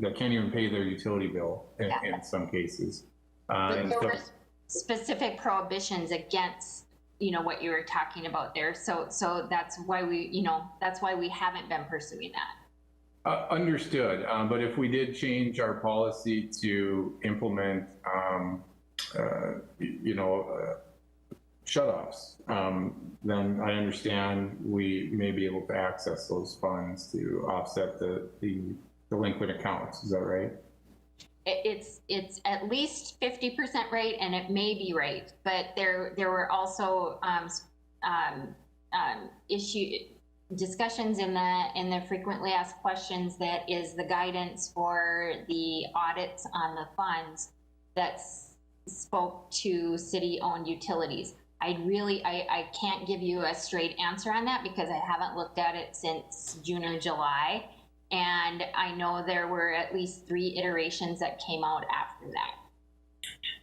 that can't even pay their utility bill in some cases. But And there so, were specific prohibitions against, you know, what you were talking about there. So that's why we, you know, that's why we haven't been pursuing that. understood, but if we did change our policy to implement, you know, shut-offs, then I understand we may be able to access those funds to offset the delinquent accounts. Is that right? It's at least 50% right, and it may be right, but there were also discussions in the frequently asked questions that is the guidance for the audits on the funds that spoke to city-owned utilities. I can't give you a straight answer on that because I haven't looked at it since June or July. And I know there were at least 3 iterations that came out after that.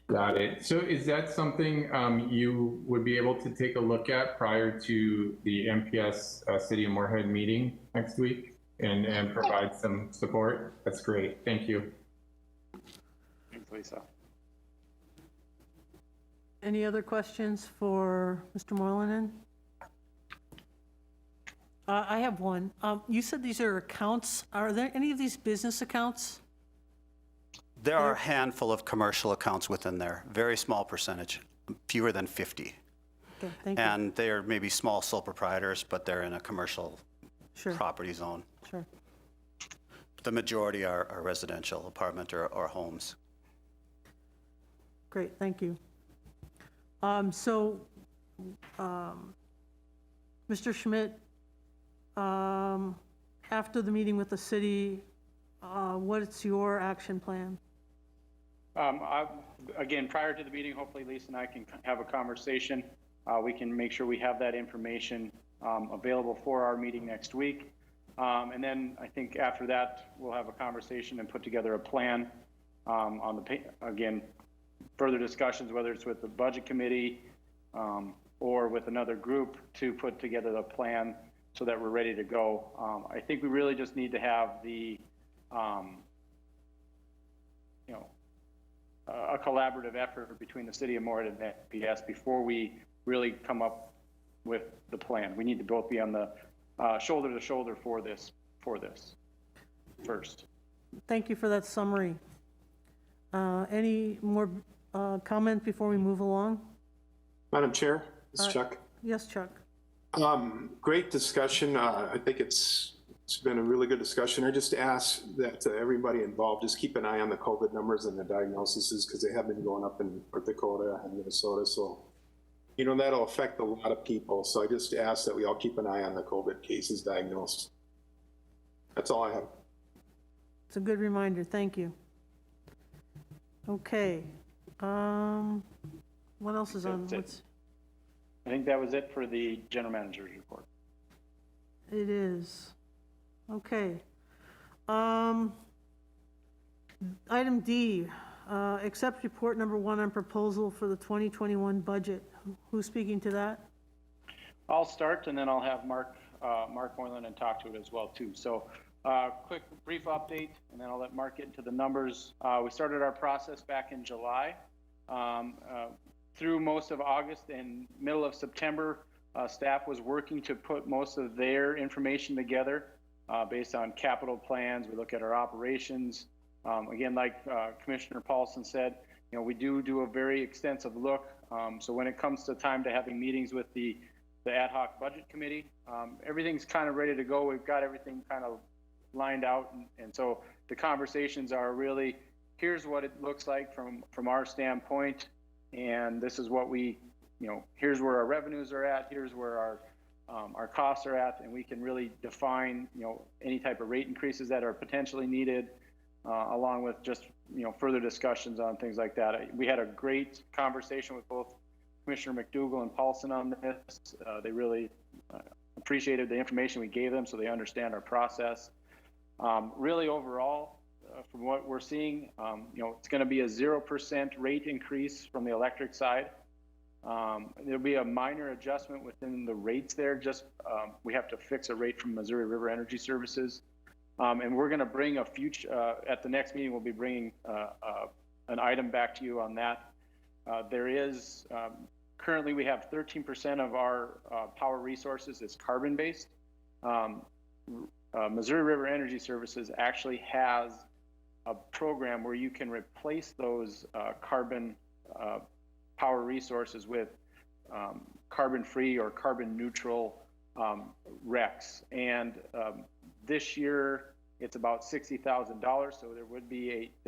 Got it. So is that something you would be able to take a look at prior to the MPS City of Moorhead meeting next week and provide some support? That's great. Thank you. Thanks, Lisa. Any other questions for Mr. Moylan? I have one. You said these are accounts. Are there any of these business accounts? There are a handful of commercial accounts within there, very small percentage, fewer than 50. Okay, thank you. And they are maybe small sole proprietors, but they're in a commercial Sure, property zone. sure. The majority are residential, apartment or homes. Great, thank you. Mr. Schmidt, after the meeting with the city, what's your action plan? Again, prior to the meeting, hopefully Lisa and I can have a conversation. We can make sure we have that information available for our meeting next week. And then I think after that, we'll have a conversation and put together a plan on again, further discussions, whether it's with the budget committee or with another group to put together a plan so that we're ready to go. I think we really just need to have the, you know, a collaborative effort between the city of Moorhead and FPS before we really come up with the plan. We need to both be on the shoulder to shoulder for this first. Thank you for that summary. Any more comment before we move along? Madam Chair, this is Chuck. Yes, Chuck. Great discussion. I think it's been a really good discussion. I just ask that everybody involved just keep an eye on the COVID numbers and the diagnoses because they have been going up in North Dakota and Minnesota. So, you know, that'll affect a lot of people. So I just ask that we all keep an eye on the COVID cases diagnosed. That's all I have. It's a good reminder. Thank you. Okay. What else is on? I think that was it for the general manager's report. It is. Okay. Item D, accept report number 1 on proposal for the 2021 budget. Who's speaking to that? I'll start and then I'll have Mark Moylan and talk to it as well too. So quick brief update and then I'll let Mark get into the numbers. We started our process back in July. Through most of August and middle of September, staff was working to put most of their information together based on capital plans. We look at our operations. Again, like Commissioner Paulson said, you know, we do a very extensive look. So when it comes to time to having meetings with the ad hoc budget committee, everything's kind of ready to go. We've got everything kind of lined out. And so the conversations are really, here's what it looks like from our standpoint. And this is what we, you know, here's where our revenues are at, here's where our costs are at, and we can really define, you know, any type of rate increases that are potentially needed, along with just, you know, further discussions on things like that. We had a great conversation with both Commissioner McDougall and Paulson on this. They really appreciated the information we gave them so they understand our process. Really overall, from what we're seeing, you know, it's going to be a 0% rate increase from the electric side. There'll be a minor adjustment within the rates there. Just we have to fix a rate from Missouri River Energy Services And we're going to bring a future, at the next meeting, we'll be bringing an item back to you on that. There is, currently we have 13% of our power resources is carbon-based. Missouri River Energy Services actually has a program where you can replace those carbon power resources with carbon-free or carbon-neutral RECs. And this year, it's about $60,000. So there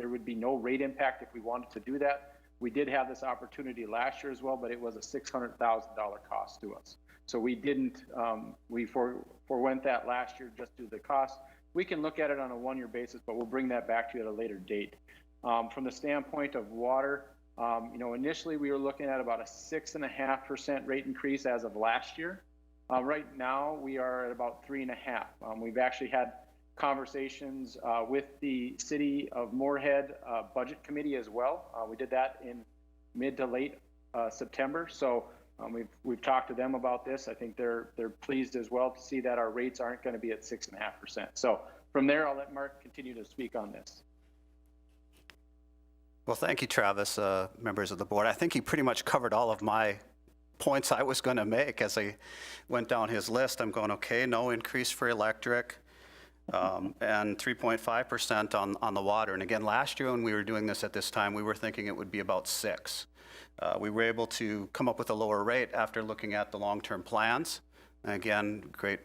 would be no rate impact if we wanted to do that. We did have this opportunity last year as well, but it was a $600,000 cost to us. So we didn't, we forewent that last year just due to the cost. We can look at it on a one-year basis, but we'll bring that back to you at a later date. From the standpoint of water, you know, initially we were looking at about a 6.5% rate increase as of last year. Right now we are at about 3.5. We've actually had conversations with the City of Moorhead Budget Committee as well. We did that in mid to late September. So we've talked to them about this. I think they're pleased as well to see that our rates aren't going to be at 6.5%. So from there, I'll let Mark continue to speak on this. Well, thank you, Travis, members of the board. I think he pretty much covered all of my points I was going to make as I went down his list. I'm going, okay, no increase for electric, and 3.5% on the water. And again, last year when we were doing this at this time, we were thinking it would be about 6. We were able to come up with a lower rate after looking at the long-term plans. And again, great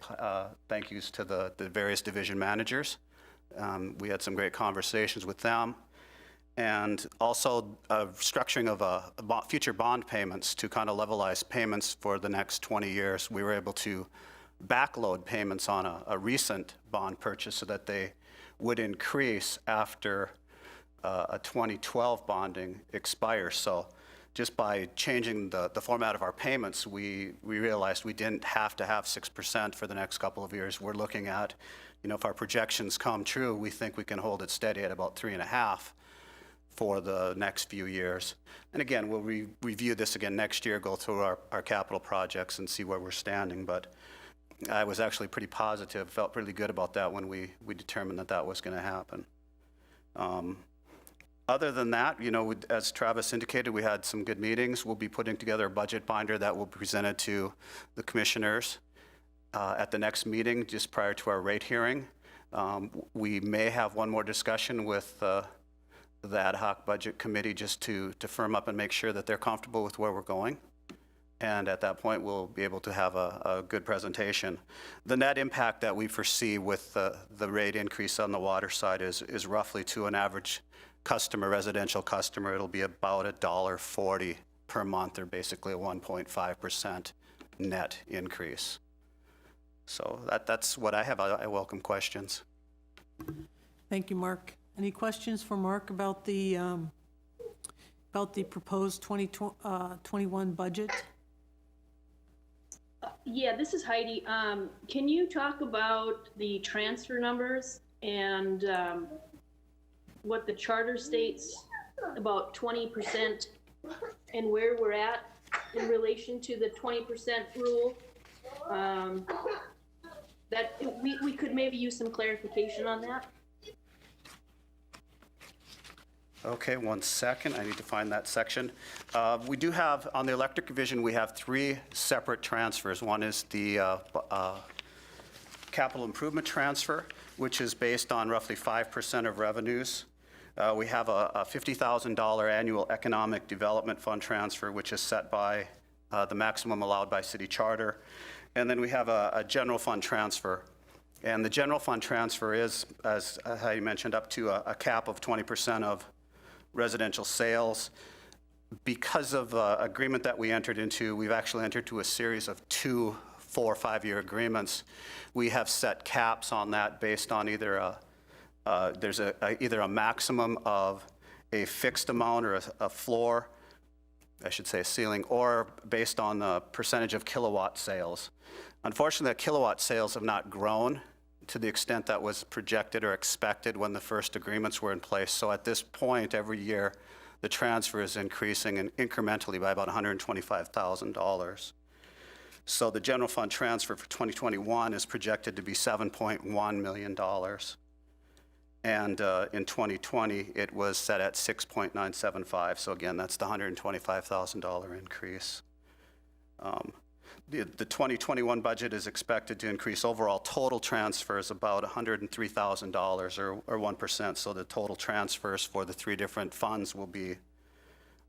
thank yous to the various division managers. We had some great conversations with them. And also structuring of future bond payments to kind of levelize payments for the next 20 years. We were able to backload payments on a recent bond purchase so that they would increase after a 2012 bonding expires. So just by changing the format of our payments, we realized we didn't have to have 6% for the next couple of years. We're looking at, you know, if our projections come true, we think we can hold it steady at about 3.5 for the next few years. And again, we'll review this again next year, go through our capital projects and see where we're standing. But I was actually pretty positive, felt really good about that when we determined that that was going to happen. Other than that, you know, as Travis indicated, we had some good meetings. We'll be putting together a budget binder that will be presented to the commissioners at the next meeting, just prior to our rate hearing. We may have one more discussion with the ad hoc budget committee just to firm up and make sure that they're comfortable with where we're going. And at that point, we'll be able to have a good presentation. The net impact that we foresee with the rate increase on the water side is roughly, to an average customer, residential customer, it'll be about $1.40 per month, or basically a 1.5% net increase. So that's what I have. I welcome questions. Thank you, Mark. Any questions for Mark about the proposed 2021 budget? Yeah, this is Heidi. Can you talk about the transfer numbers and what the charter states about 20% and where we're at in relation to the 20% rule? That we could maybe use some clarification on that. Okay, 1 second. I need to find that section. We do have, on the electric division, we have 3 separate transfers. One is the capital improvement transfer, which is based on roughly 5% of revenues. We have a $50,000 annual economic development fund transfer, which is set by the maximum allowed by city charter. And then we have a general fund transfer. And the general fund transfer is, as Heidi mentioned, up to a cap of 20% of residential sales. Because of agreement that we entered into, we've actually entered into a series of 2 4- or 5-year agreements. We have set caps on that based on either either a maximum of a fixed amount or a floor, I should say a ceiling, or based on the percentage of kilowatt sales. Unfortunately, the kilowatt sales have not grown to the extent that was projected or expected when the first agreements were in place. So at this point, every year, the transfer is increasing incrementally by about $125,000. So the general fund transfer for 2021 is projected to be $7.1 million. And in 2020, it was set at 6.975. So again, that's the $125,000 increase. The 2021 budget is expected to increase overall total transfers about $103,000 or 1%. So the total transfers for the three different funds will be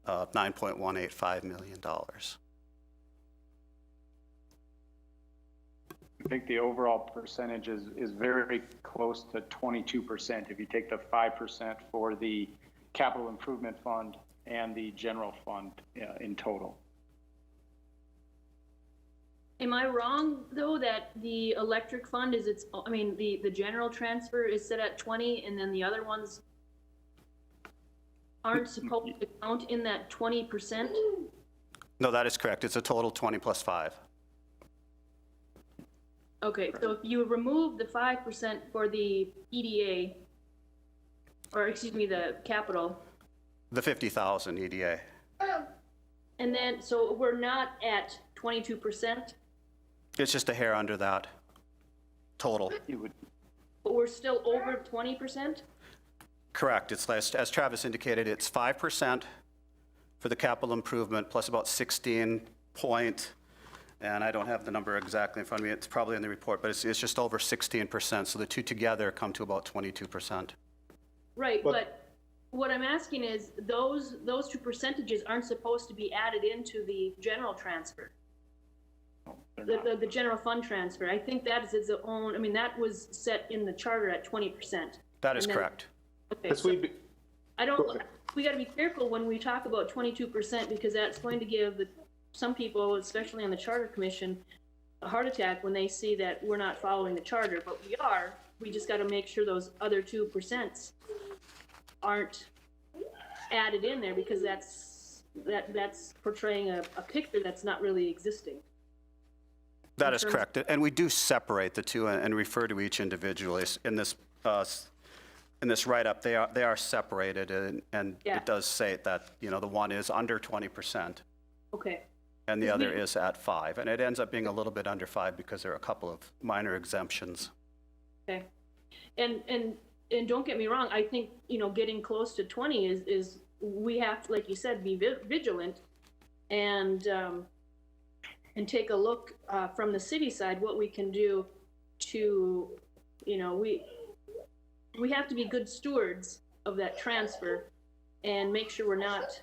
$9.185 million. I think the overall percentage is very close to 22% if you take the 5% for the capital improvement fund and the general fund in total. Am I wrong, though, that the electric fund is the general transfer is set at 20 and then the other ones aren't supposed to count in that 20%? No, that is correct. It's a total 20 plus 5. Okay, so if you remove the 5% for the EDA, or excuse me, the capital, The 50,000 EDA. and then, so we're not at 22%, It's just a hair under that total. but we're still over 20%? Correct. It's less, as Travis indicated, it's 5% for the capital improvement plus about 16 point, and I don't have the number exactly in front of me. It's probably in the report, but it's just over 16%. So the two together come to about 22%. Right, but what I'm asking is those two percentages aren't supposed to be added into the general transfer. The general fund transfer. I think that is its own, I mean, that was set in the charter at 20%. That is correct. Okay, so we got to be careful when we talk about 22% because that's going to give some people, especially on the Charter Commission, a heart attack when they see that we're not following the charter, but we are. We just got to make sure those other 2% aren't added in there because that's portraying a picture that's not really existing. That is correct. And we do separate the two and refer to each individually. In this write-up, they are separated, and Yeah. it does say that, the one is under 20%. Okay. And the other is at 5, and it ends up being a little bit under 5 because there are a couple of minor exemptions. Okay. And don't get me wrong, I think, getting close to 20 is we have to, like you said, be vigilant and take a look from the city side what we can do to, we have to be good stewards of that transfer and make sure we're not,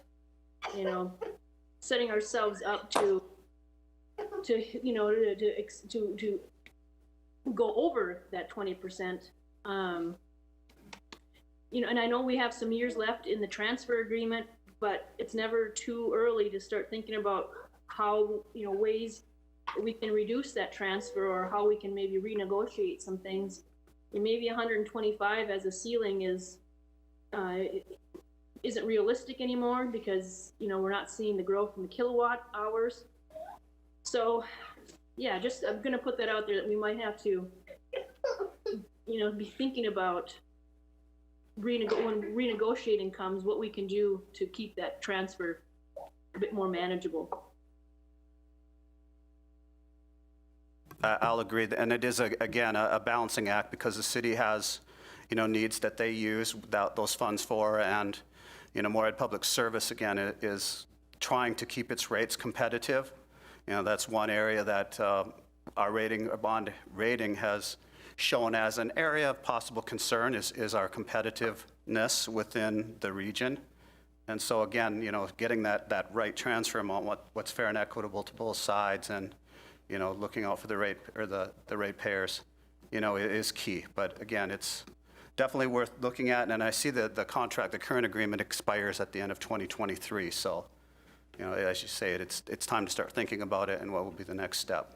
setting ourselves up to go over that 20%. And I know we have some years left in the transfer agreement, but it's never too early to start thinking about how, ways we can reduce that transfer or how we can maybe renegotiate some things. And maybe 125 as a ceiling isn't realistic anymore because, we're not seeing the growth in the kilowatt hours. So, yeah, I'm going to put that out there that we might have to, be thinking about when renegotiating comes, what we can do to keep that transfer a bit more manageable. I'll agree, and it is, again, a balancing act because the city has, needs that they use those funds for, and, Moorhead Public Service, again, is trying to keep its rates competitive. That's one area that our bond rating has shown as an area of possible concern is our competitiveness within the region. And so again, getting that right transfer amount, what's fair and equitable to both sides, and looking out for the ratepayers, is key. But again, it's definitely worth looking at. And I see that the current agreement expires at the end of 2023. So, as you say, it's time to start thinking about it and what will be the next step.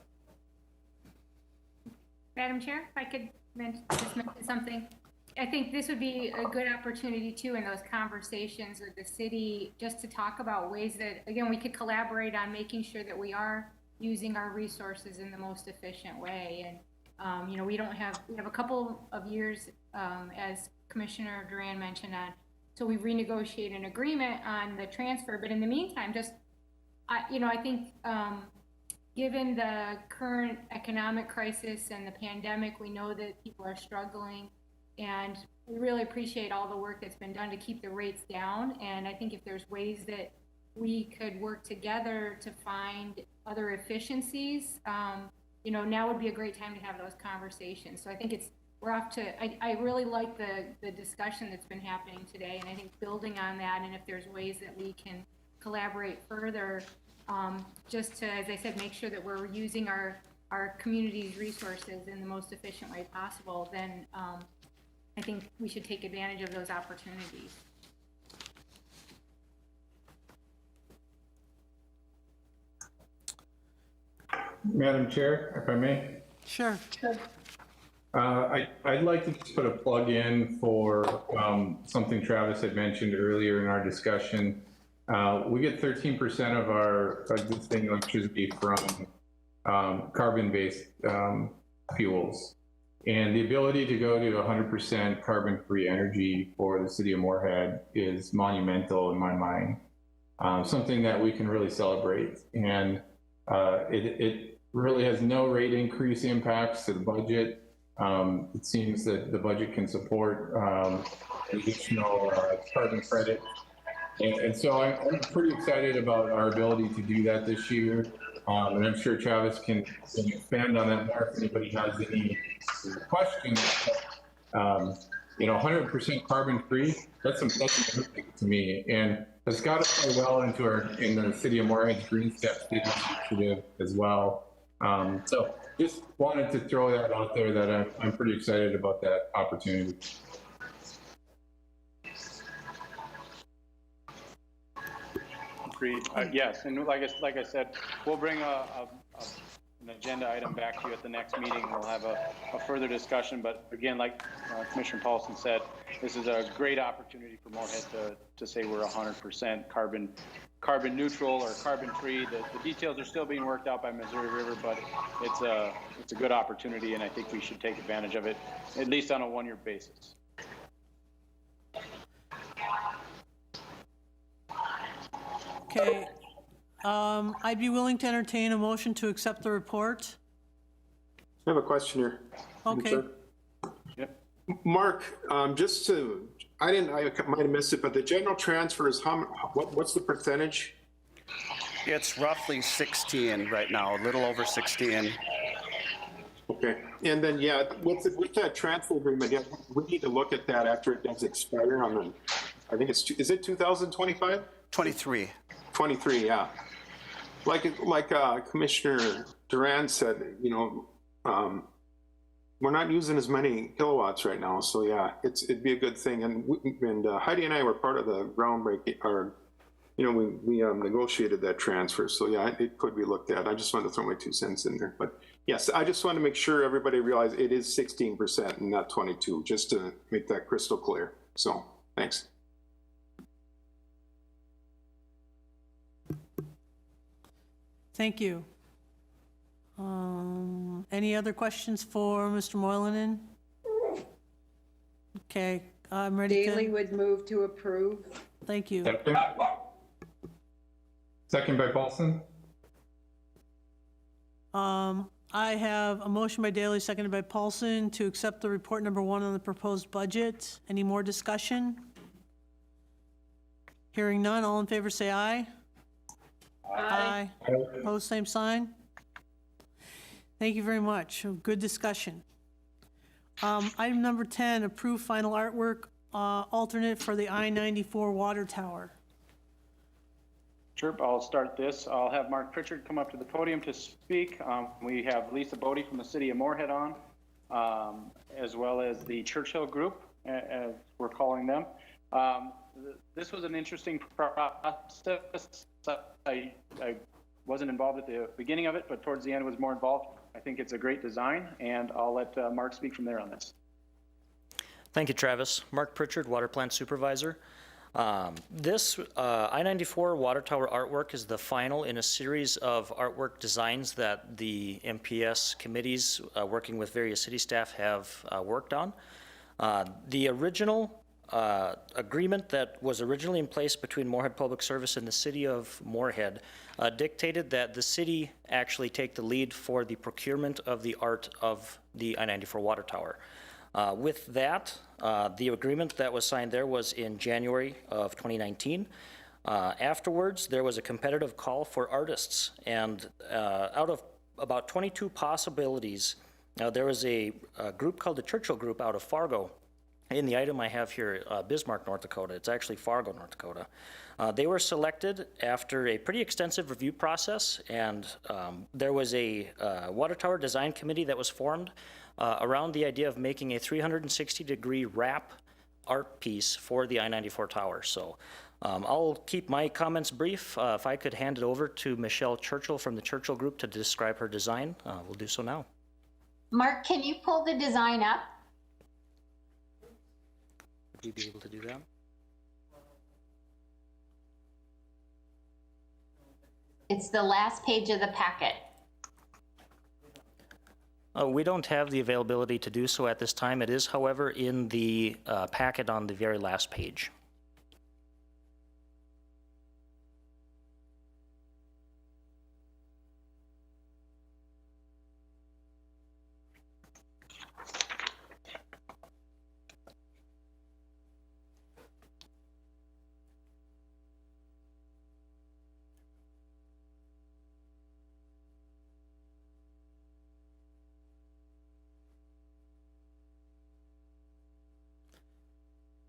Madam Chair, if I could just mention something. I think this would be a good opportunity too in those conversations with the city, just to talk about ways that, again, we could collaborate on making sure that we are using our resources in the most efficient way. And, we have a couple of years, as Commissioner Duran mentioned, so we renegotiate an agreement on the transfer. But in the meantime, I think, given the current economic crisis and the pandemic, we know that people are struggling, and we really appreciate all the work that's been done to keep the rates down. And I think if there's ways that we could work together to find other efficiencies, you know, now would be a great time to have those conversations. So I think we're off to, I really like the discussion that's been happening today. And I think building on that, and if there's ways that we can collaborate further, just to, as I said, make sure that we're using our community's resources in the most efficient way possible, then I think we should take advantage of those opportunities. Madam Chair, if I may. Sure. I'd like to just put a plug in for something Travis had mentioned earlier in our discussion. We get 13% of our existing electricity from carbon-based fuels. And the ability to go to 100% carbon-free energy for the city of Moorhead is monumental in my mind. Something that we can really celebrate. And it really has no rate increase impacts to the budget. It seems that the budget can support additional carbon credit. And so I'm pretty excited about our ability to do that this year. And I'm sure Travis can expand on that more if anybody has any questions. You know, 100% carbon free, that's amazing to me. And it's got to play well into in the city of Moorhead's Green Steps initiative as well. So just wanted to throw that out there that I'm pretty excited about that opportunity. Agreed. Yes, and like I said, we'll bring an agenda item back to you at the next meeting. We'll have a further discussion. But again, like Commissioner Paulson said, this is a great opportunity for Moorhead to say we're 100% carbon neutral or carbon free. The details are still being worked out by Missouri River, but it's a good opportunity, and I think we should take advantage of it, at least on a one-year basis. Okay. I'd be willing to entertain a motion to accept the report. I have a question here. Okay. Yep. Mark, just to, I might have missed it, but the general transfer is what's the percentage? It's roughly 16 right now, a little over 16. Okay, and then, yeah, with that transfer agreement, yeah, we need to look at that after it does expire on the, I think is it 2025? 23. 23, yeah. Like Commissioner Duran said, you know, we're not using as many kilowatts right now, so yeah, it'd be a good thing. And Heidi and I were part of the groundbreaking, or you know, we negotiated that transfer, so yeah, it could be looked at. I just wanted to throw my 2 cents in there, but yes, I just want to make sure everybody realizes it is 16% and not 22, just to make that crystal clear. So thanks. Thank you. Any other questions for Mr. Moylanen? Okay, I'm ready Daley to. would move to approve. Thank you. Second by Paulson. I have a motion by Daley, seconded by Paulson, to accept the report number 1 on the proposed budget. Any more discussion? Hearing none, all in favor say aye. Aye. Opposed, same sign. Thank you very much. Good discussion. Item number 10, approve final artwork alternate for the I-94 water tower. Sure, I'll start this. I'll have Mark Pritchard come up to the podium to speak. We have Lisa Bodie from the city of Moorhead on, as well as the Churchill Group, as we're calling them. This was an interesting process. I wasn't involved at the beginning of it, but towards the end was more involved. I think it's a great design, and I'll let Mark speak from there on this. Thank you, Travis. Mark Pritchard, Water Plant Supervisor. This I-94 water tower artwork is the final in a series of artwork designs that the MPS committees working with various city staff have worked on. The original agreement that was originally in place between Moorhead Public Service and the city of Moorhead dictated that the city actually take the lead for the procurement of the art of the I-94 water tower. With that, the agreement that was signed there was in January of 2019. Afterwards, there was a competitive call for artists, and out of about 22 possibilities, there was a group called the Churchill Group out of Fargo. In the item I have here, Bismarck, North Dakota. It's actually Fargo, North Dakota. They were selected after a pretty extensive review process, and there was a water tower design committee that was formed around the idea of making a 360-degree wrap art piece for the I-94 tower. So I'll keep my comments brief. If I could hand it over to Michelle Churchill from the Churchill Group to describe her design, we'll do so now. Mark, can you pull the design up? Would you be able to do that? It's the last page of the packet. We don't have the availability to do so at this time. It is, however, in the packet on the very last page.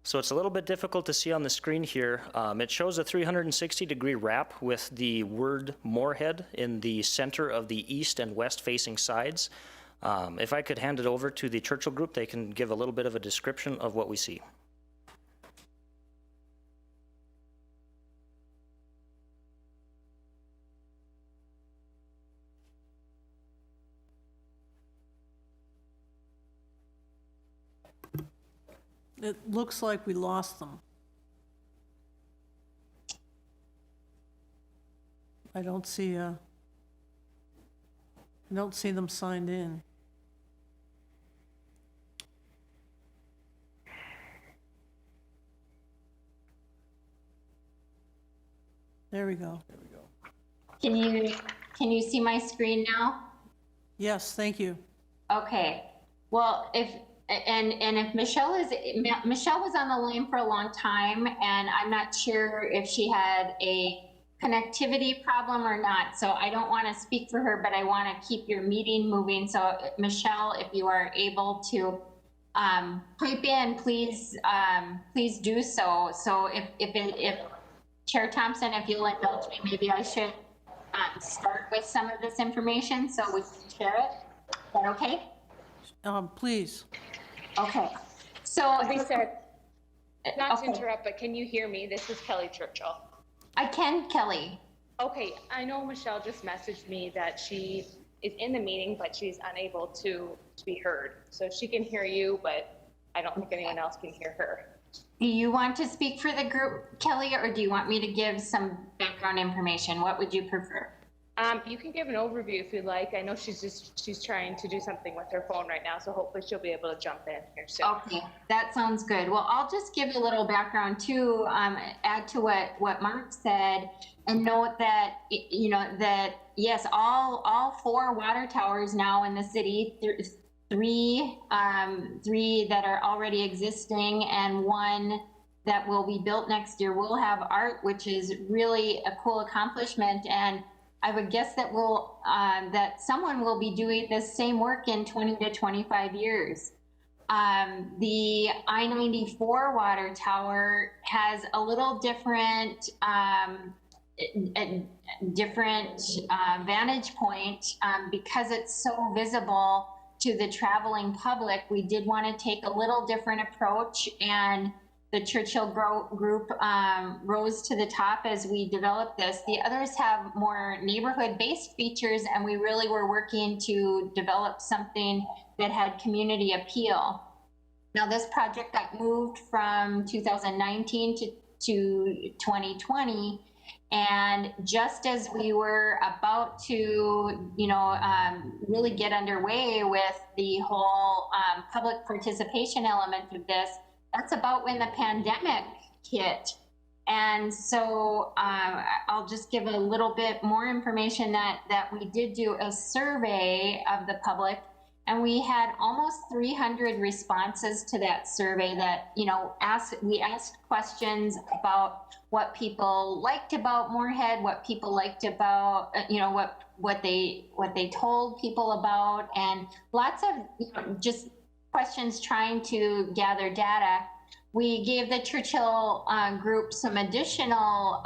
So it's a little bit difficult to see on the screen here. It shows a 360-degree wrap with the word Moorhead in the center of the east and west facing sides. If I could hand it over to the Churchill Group, they can give a little bit of a description of what we see. It looks like we lost them. I don't see them signed in. There we go. Can you see my screen now? Yes, thank you. Okay. Well, if Michelle was on the line for a long time, and I'm not sure if she had a connectivity problem or not. So I don't want to speak for her, but I want to keep your meeting moving. So Michelle, if you are able to pipe in, please do so. So if Chair Thompson, if you'll indulge me, maybe I should start with some of this information so we can share it. Is that okay? Please. Okay. So Lisa, not to interrupt, but can you hear me? This is Kelly Churchill. I can, Kelly. Okay, I know Michelle just messaged me that she is in the meeting, but she's unable to be heard. So she can hear you, but I don't think anyone else can hear her. Do you want to speak for the group, Kelly, or do you want me to give some background information? What would you prefer? You can give an overview if you'd like. I know she's trying to do something with her phone right now, so hopefully she'll be able to jump in here soon. Okay, that sounds good. Well, I'll just give you a little background too, add to what Mark said, and note that, you know, that yes, all 4 water towers now in the city, three that are already existing and 1 that will be built next year will have art, which is really a cool accomplishment. And I would guess that that someone will be doing this same work in 20 to 25 years. The I-94 water tower has a little different vantage point because it's so visible to the traveling public. We did want to take a little different approach, and the Churchill Group rose to the top as we developed this. The others have more neighborhood-based features, and we really were working to develop something that had community appeal. Now, this project got moved from 2019 to 2020, and just as we were about to, really get underway with the whole public participation element of this, that's about when the pandemic hit. And so I'll just give a little bit more information that we did do a survey of the public, And we had almost 300 responses to that survey that, we asked questions about what people liked about Moorhead, what people liked about, what they told people about, and lots of just questions trying to gather data. We gave the Churchill group some additional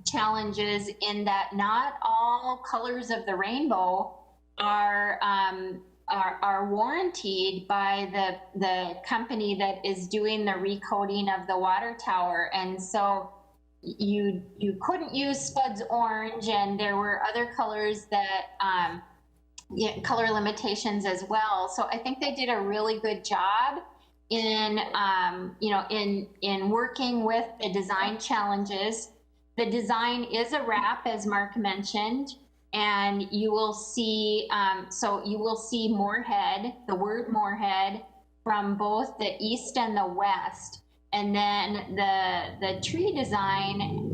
challenges in that not all colors of the rainbow are warranted by the company that is doing the recoding of the water tower. And so you couldn't use Spud's orange, and there were other colors that color limitations as well. So I think they did a really good job in in working with the design challenges. The design is a wrap, as Mark mentioned, and you will see you will see Moorhead, the word Moorhead, from both the east and the west. And then the tree design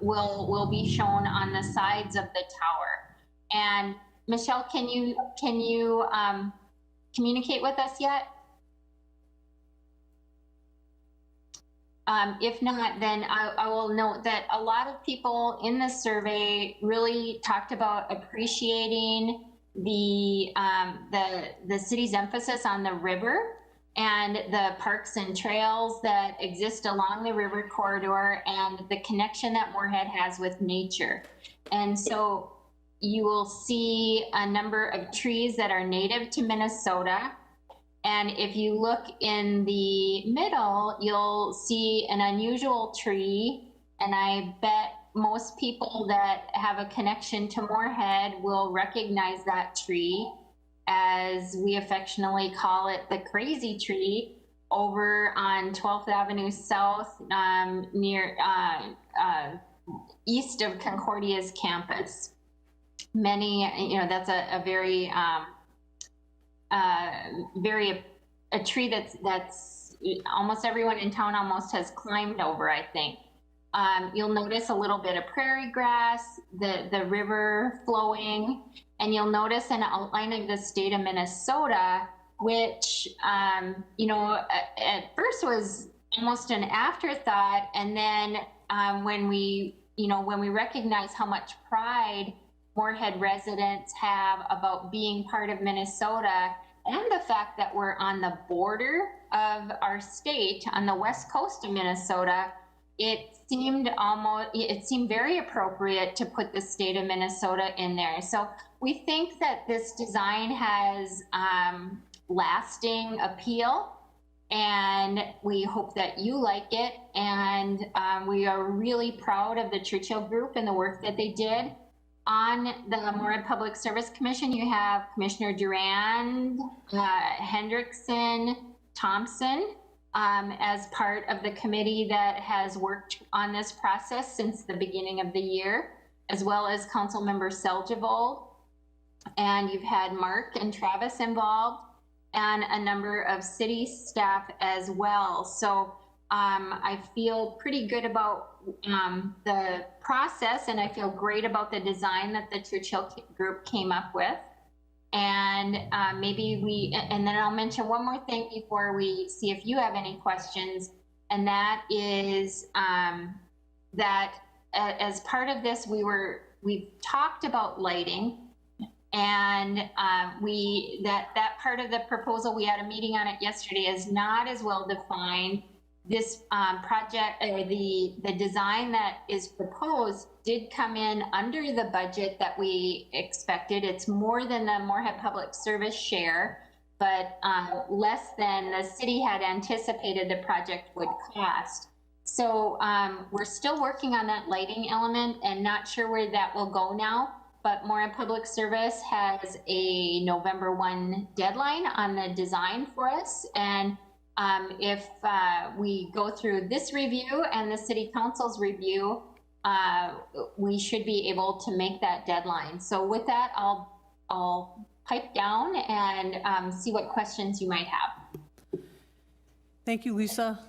will be shown on the sides of the tower. And Michelle, can you communicate with us yet? If not, then I will note that a lot of people in this survey really talked about appreciating the city's emphasis on the river and the parks and trails that exist along the river corridor and the connection that Moorhead has with nature. And so you will see a number of trees that are native to Minnesota. And if you look in the middle, you'll see an unusual tree. And I bet most people that have a connection to Moorhead will recognize that tree, as we affectionately call it, the crazy tree, over on 12th Avenue South, near east of Concordia's campus. That's a very a tree that's almost everyone in town almost has climbed over, I think. You'll notice a little bit of prairie grass, the river flowing, and you'll notice an outline of the state of Minnesota, which, at first was almost an afterthought. And then when we recognize how much pride Moorhead residents have about being part of Minnesota, and the fact that we're on the border of our state, on the west coast of Minnesota, it seemed very appropriate to put the state of Minnesota in there. So we think that this design has lasting appeal, and we hope that you like it. And we are really proud of the Churchill Group and the work that they did. On the Moorhead Public Service Commission, you have Commissioner Durand, Hendrickson, Thompson, as part of the committee that has worked on this process since the beginning of the year, as well as Councilmember Seljevold. And you've had Mark and Travis involved, and a number of city staff as well. So I feel pretty good about the process, and I feel great about the design that the Churchill Group came up with. And and then I'll mention one more thing before we see if you have any questions, and that is that as part of this, we've talked about lighting, and that part of the proposal, we had a meeting on it yesterday, is not as well defined. This project, or the design that is proposed, did come in under the budget that we expected. It's more than the Moorhead Public Service share, but less than the city had anticipated the project would cost. So we're still working on that lighting element and not sure where that will go now, but Moorhead Public Service has a November 1 deadline on the design for us. And if we go through this review and the City Council's review, we should be able to make that deadline. So with that, I'll pipe down and see what questions you might have. Thank you, Lisa,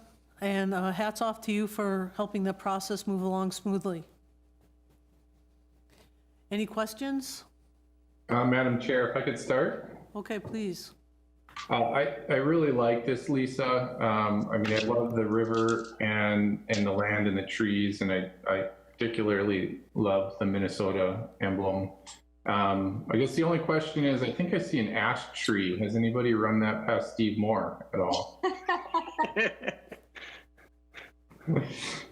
and hats off to you for helping the process move along smoothly. Any questions? Madam Chair, if I could start. Okay, please. I really like this, Lisa. I mean, I love the river and the land and the trees, and I particularly love the Minnesota emblem. I guess the only question is, I think I see an ash tree. Has anybody run that past Steve Moore at all?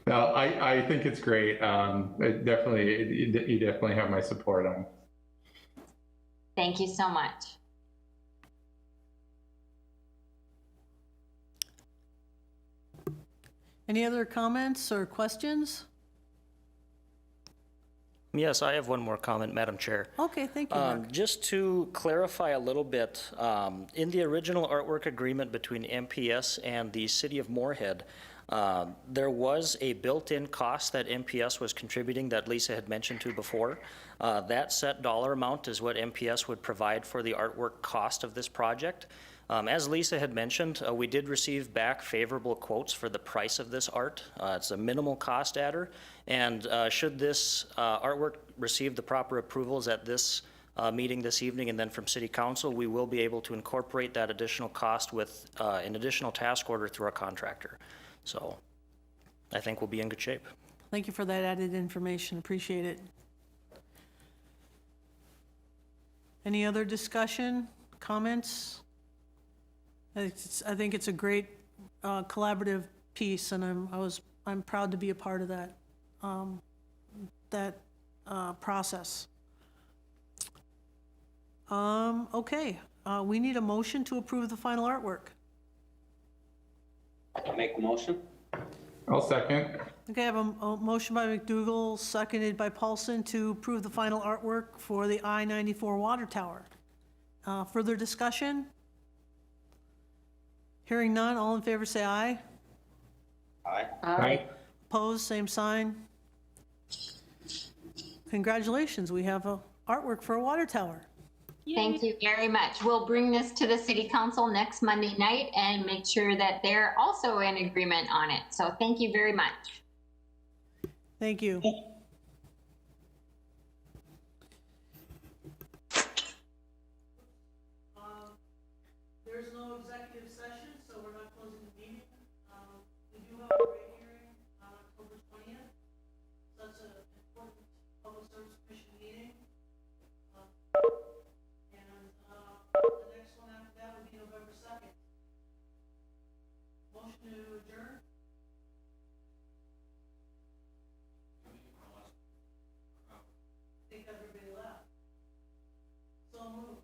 No, I think it's great. You definitely have my support on. Thank you so much. Any other comments or questions? Yes, I have one more comment, Madam Chair. Okay, thank you, Mark. Just to clarify a little bit, in the original artwork agreement between MPS and the City of Moorhead, there was a built-in cost that MPS was contributing that Lisa had mentioned to before. That set dollar amount is what MPS would provide for the artwork cost of this project. As Lisa had mentioned, we did receive back favorable quotes for the price of this art. It's a minimal cost adder, and should this artwork receive the proper approvals at this meeting this evening and then from City Council, we will be able to incorporate that additional cost with an additional task order through our contractor. So I think we'll be in good shape. Thank you for that added information. Appreciate it. Any other discussion, comments? I think it's a great collaborative piece, and I'm proud to be a part of that process. Okay, we need a motion to approve the final artwork. I'll make a motion. I'll second. Okay, I have a motion by McDougall, seconded by Paulson to approve the final artwork for the I-94 water tower. Further discussion? Hearing none, all in favor say aye. Aye. Aye. Opposed, same sign. Congratulations, we have a artwork for a water tower. Thank you very much. We'll bring this to the City Council next Monday night and make sure that they're also in agreement on it. So thank you very much. Thank you. There's no executive session, so we're not closing the meeting. We do have a rate hearing on October 20th. So that's an important Public Service Commission meeting. The next one after that would be November 2nd. Motion to adjourn? I think everybody left. So moved.